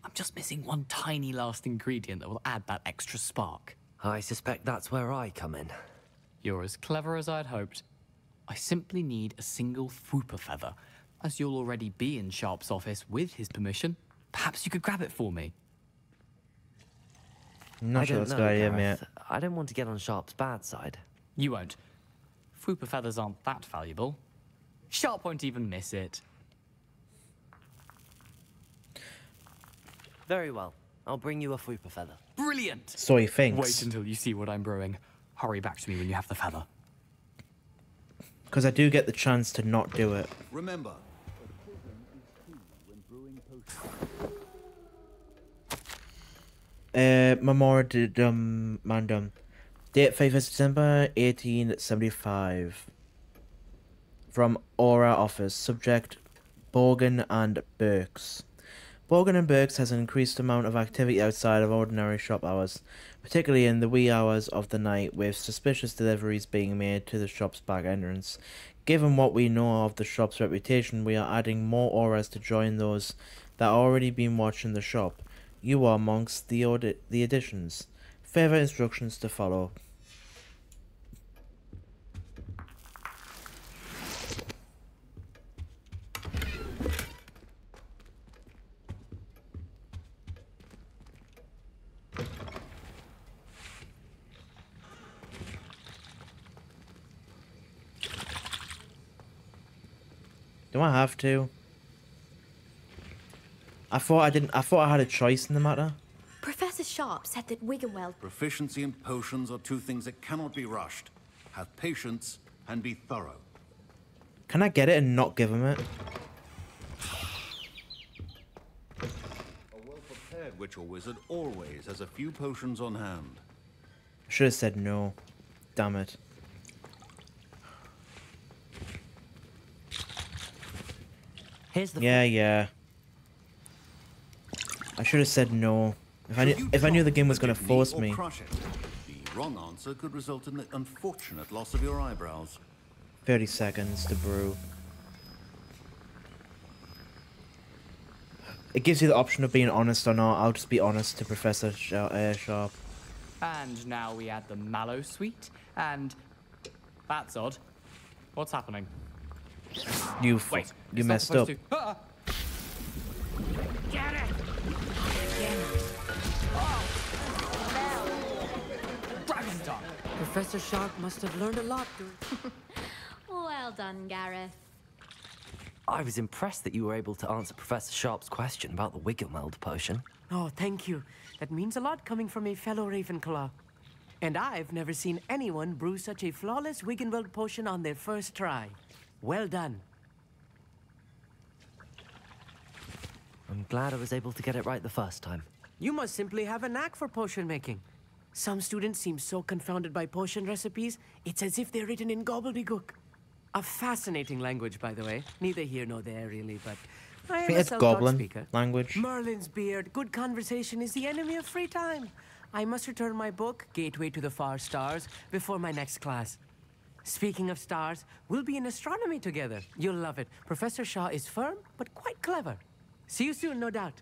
I'm just missing one tiny last ingredient that will add that extra spark. I suspect that's where I come in. You're as clever as I'd hoped. I simply need a single Fwooper feather. As you'll already be in Sharp's office with his permission, perhaps you could grab it for me. I'm not sure that's a good idea, mate. I don't want to get on Sharp's bad side. You won't. Fwooper feathers aren't that valuable. Sharp won't even miss it. Very well. I'll bring you a Fwooper feather. Brilliant! So he thinks. Wait until you see what I'm brewing. Hurry back to me when you have the feather. Because I do get the chance to not do it. Remember, Memorandum. Date 5th December 1875. From Aura Office. Subject Borgin and Burks. Borgin and Burks has an increased amount of activity outside of ordinary shop hours, particularly in the wee hours of the night, with suspicious deliveries being made to the shop's back entrance. Given what we know of the shop's reputation, we are adding more auras to join those that already been watching the shop. You are amongst the additions. Further instructions to follow. Do I have to? I thought I didn't. I thought I had a choice in the matter. Professor Sharp said that Wiggenweld... Proficiency in potions are two things that cannot be rushed. Have patience and be thorough. Can I get it and not give him it? A well-prepared witch or wizard always has a few potions on hand. I should have said no. Damn it. Here's the Yeah. I should have said no. If I knew the game was going to force me. Crush it. The wrong answer could result in the unfortunate loss of your eyebrows. 30 seconds to brew. It gives you the option of being honest or not. I'll just be honest to Professor Sharp. And now we add the mallow sweet, and... That's odd. What's happening? You Wait, messed up. Get it! Professor Sharp must have learned a lot during... Well done, Gareth. I was impressed that you were able to answer Professor Sharp's question about the Wiggenweld potion. Oh, thank you. That means a lot coming from a fellow Ravenclaw. And I've never seen anyone brew such a flawless Wiggenweld potion on their first try. Well done. I'm glad I was able to get it right the first time. You must simply have a knack for potion making. Some students seem so confounded by potion recipes, it's as if they're written in gobbledygook. A fascinating language, by the way. Neither here nor there, really, but I am think a it's self-taught goblin speaker. language. Merlin's beard, good conversation is the enemy of free time. I must return my book, Gateway to the Far Stars, before my next class. Speaking of stars, we'll be in astronomy together. You'll love it. Professor Shaw is firm, but quite clever. See you soon, no doubt.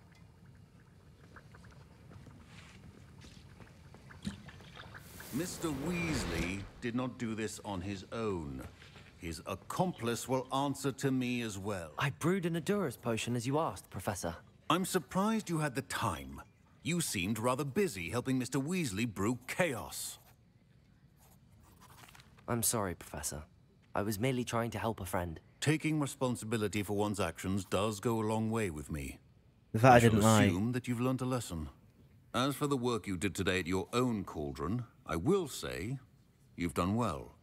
Mr. Weasley did not do this on his own. His accomplice will answer to me as well. I brewed an Adurus potion as you asked, Professor. I'm surprised you had the time. You seemed rather busy helping Mr. Weasley brew chaos. I'm sorry, Professor. I was merely trying to help a friend. Taking responsibility for one's actions does go a long way with me. That I shall didn't like. assume that you've learnt a lesson. As for the work you did today at your own cauldron, I will say you've done well.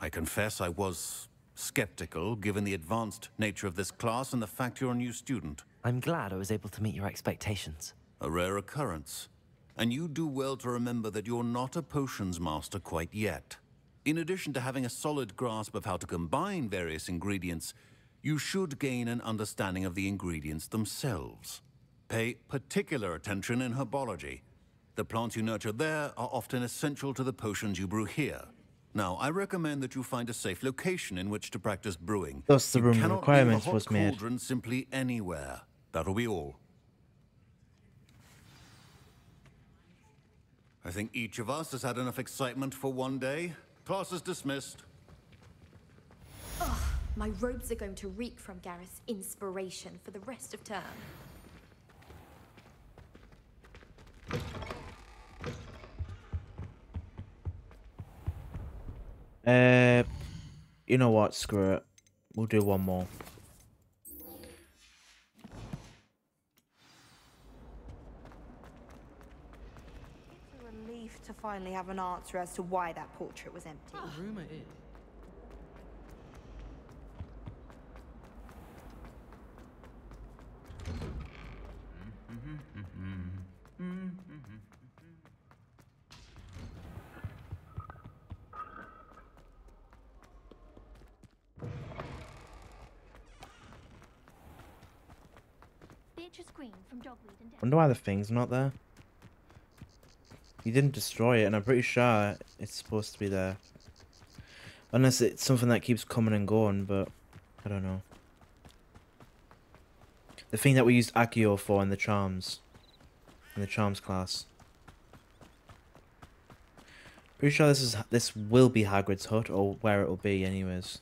I confess I was skeptical, given the advanced nature of this class and the fact you're a new student. I'm glad I was able to meet your expectations. A rare occurrence. And you do well to remember that you're not a potions master quite yet. In addition to having a solid grasp of how to combine various ingredients, you should gain an understanding of the ingredients themselves. Pay particular attention in herbology. The plants you nurture there are often essential to the potions you brew here. Now, I recommend that you find a safe location in which to practice brewing. Thus the You room cannot requirements leave a hot was made. cauldron simply anywhere. That'll be all. I think each of us has had enough excitement for one day. Class is dismissed. Ugh, my robes are going to reek from Gareth's inspiration for the rest of term. You know what? Screw it. We'll do one more. It's a relief to finally have an answer as to why that portrait was empty. The rumor is. Beatrice Green from Dogweed and Wonder why the thing's not there. You didn't destroy it, and I'm pretty sure it's supposed to be there. Unless it's something that keeps coming and going, but I don't know. The thing that we used Accio for in the charms class. Pretty sure this will be Hagrid's hut, or where it will be anyways.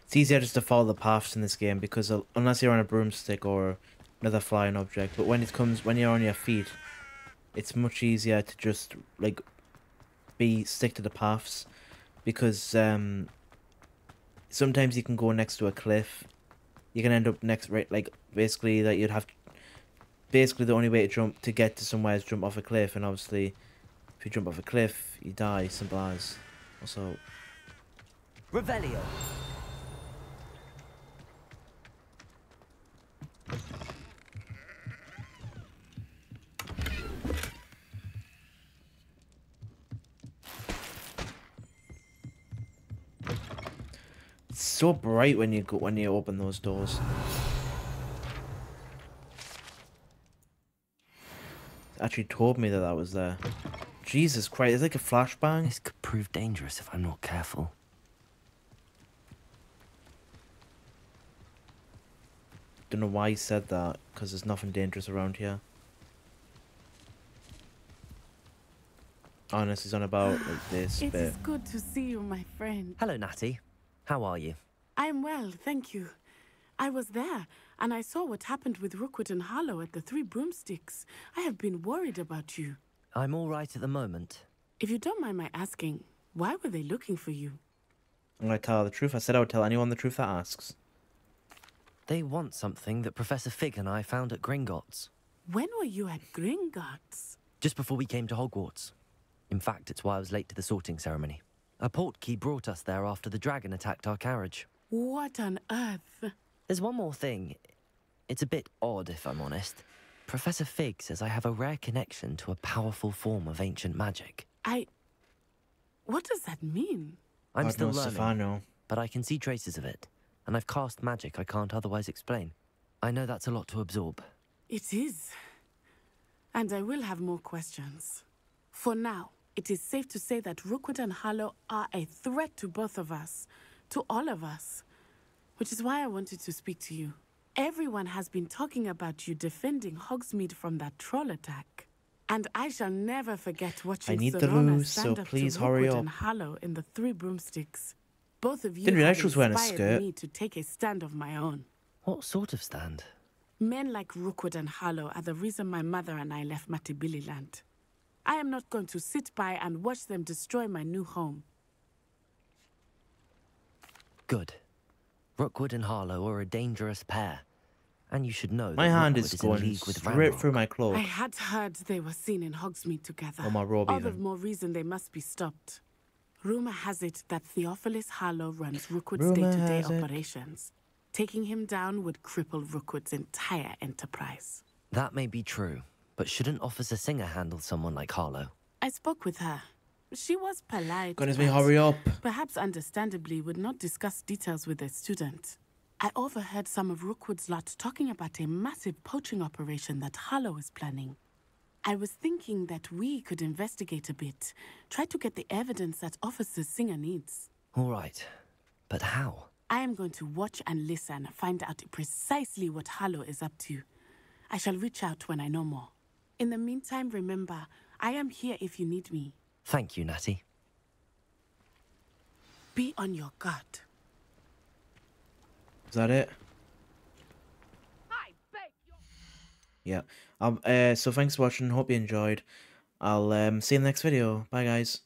It's easier just to follow the paths in this game because unless you're on a broomstick or another flying object, but when you're on your feet, it's much easier to just like stick to the paths because sometimes you can go next to a cliff. You can end up basically that you'd have basically the only way to get to somewhere is jump off a cliff, and obviously if you jump off a cliff you die, simple as. Also Revelio. It's so bright when you open those doors. It actually told me that was there. Jesus Christ, it's like a flashbang. This could prove dangerous if I'm not careful. Don't know why he said that, because there's nothing dangerous around here. Honest, he's on about like this It bit. is good to see you, my friend. Hello, Natty. How are you? I'm well, thank you. I was there, and I saw what happened with Rookwood and Harlow at the Three Broomsticks. I have been worried about you. I'm all right at the moment. If you don't mind my asking, why were they looking for you? I'm gonna tell her the truth. I said I would tell anyone the truth that asks. They want something that Professor Fig and I found at Gringotts. When were you at Gringotts? Just before we came to Hogwarts. In fact, it's why I was late to the sorting ceremony. A portkey brought us there after the dragon attacked our carriage. What on earth? There's one more thing. It's a bit odd, if I'm honest. Professor Fig says I have a rare connection to a powerful form of ancient magic. What does that mean? I'm still learning, Stefano. but I can see traces of it. And I've cast magic I can't otherwise explain. I know that's a lot to absorb. It is. And I will have more questions. For now, it is safe to say that Rookwood and Harlow are a threat to both of us. To all of us. Which is why I wanted to speak to you. Everyone has been talking about you defending Hogsmeade from that troll attack. And I shall never forget watching I need the Serona loose, so stand up please to hurry Rookwood up. and Harlow in the Three Broomsticks. Both of you Didn't realize have she was wearing a inspired skirt. me to take a stand of my own. What sort of stand? Men like Rookwood and Harlow are the reason my mother and I left Matabeleland. I am not going to sit by and watch them destroy my new home. Good. Rookwood and Harlow are a dangerous pair. And you should know My that hand Rookwood is in going league with straight Ranrock. through my cloak. I had heard they were seen in Hogsmeade together. Or my robe All the even. more reason they must be stopped. Rumor has it that Theophilus Harlow runs Rookwood's Rumor day-to-day has it. operations. Taking him down would cripple Rookwood's entire enterprise. That may be true, but shouldn't Officer Singer handle someone like Harlow? I spoke with her. She was polite. Goodness me, but hurry up. Perhaps understandably would not discuss details with a student. I overheard some of Rookwood's lot talking about a massive poaching operation that Harlow is planning. I was thinking that we could investigate a bit, try to get the evidence that Officer Singer needs. All right, but how? I am going to watch and listen, find out precisely what Harlow is up to. I shall reach out when I know more. In the meantime, remember, I am here if you need me. Thank you, Natty. Be on your guard. Is that it? Yeah. So thanks for watching. Hope you enjoyed. I'll see you in the next video. Bye, guys.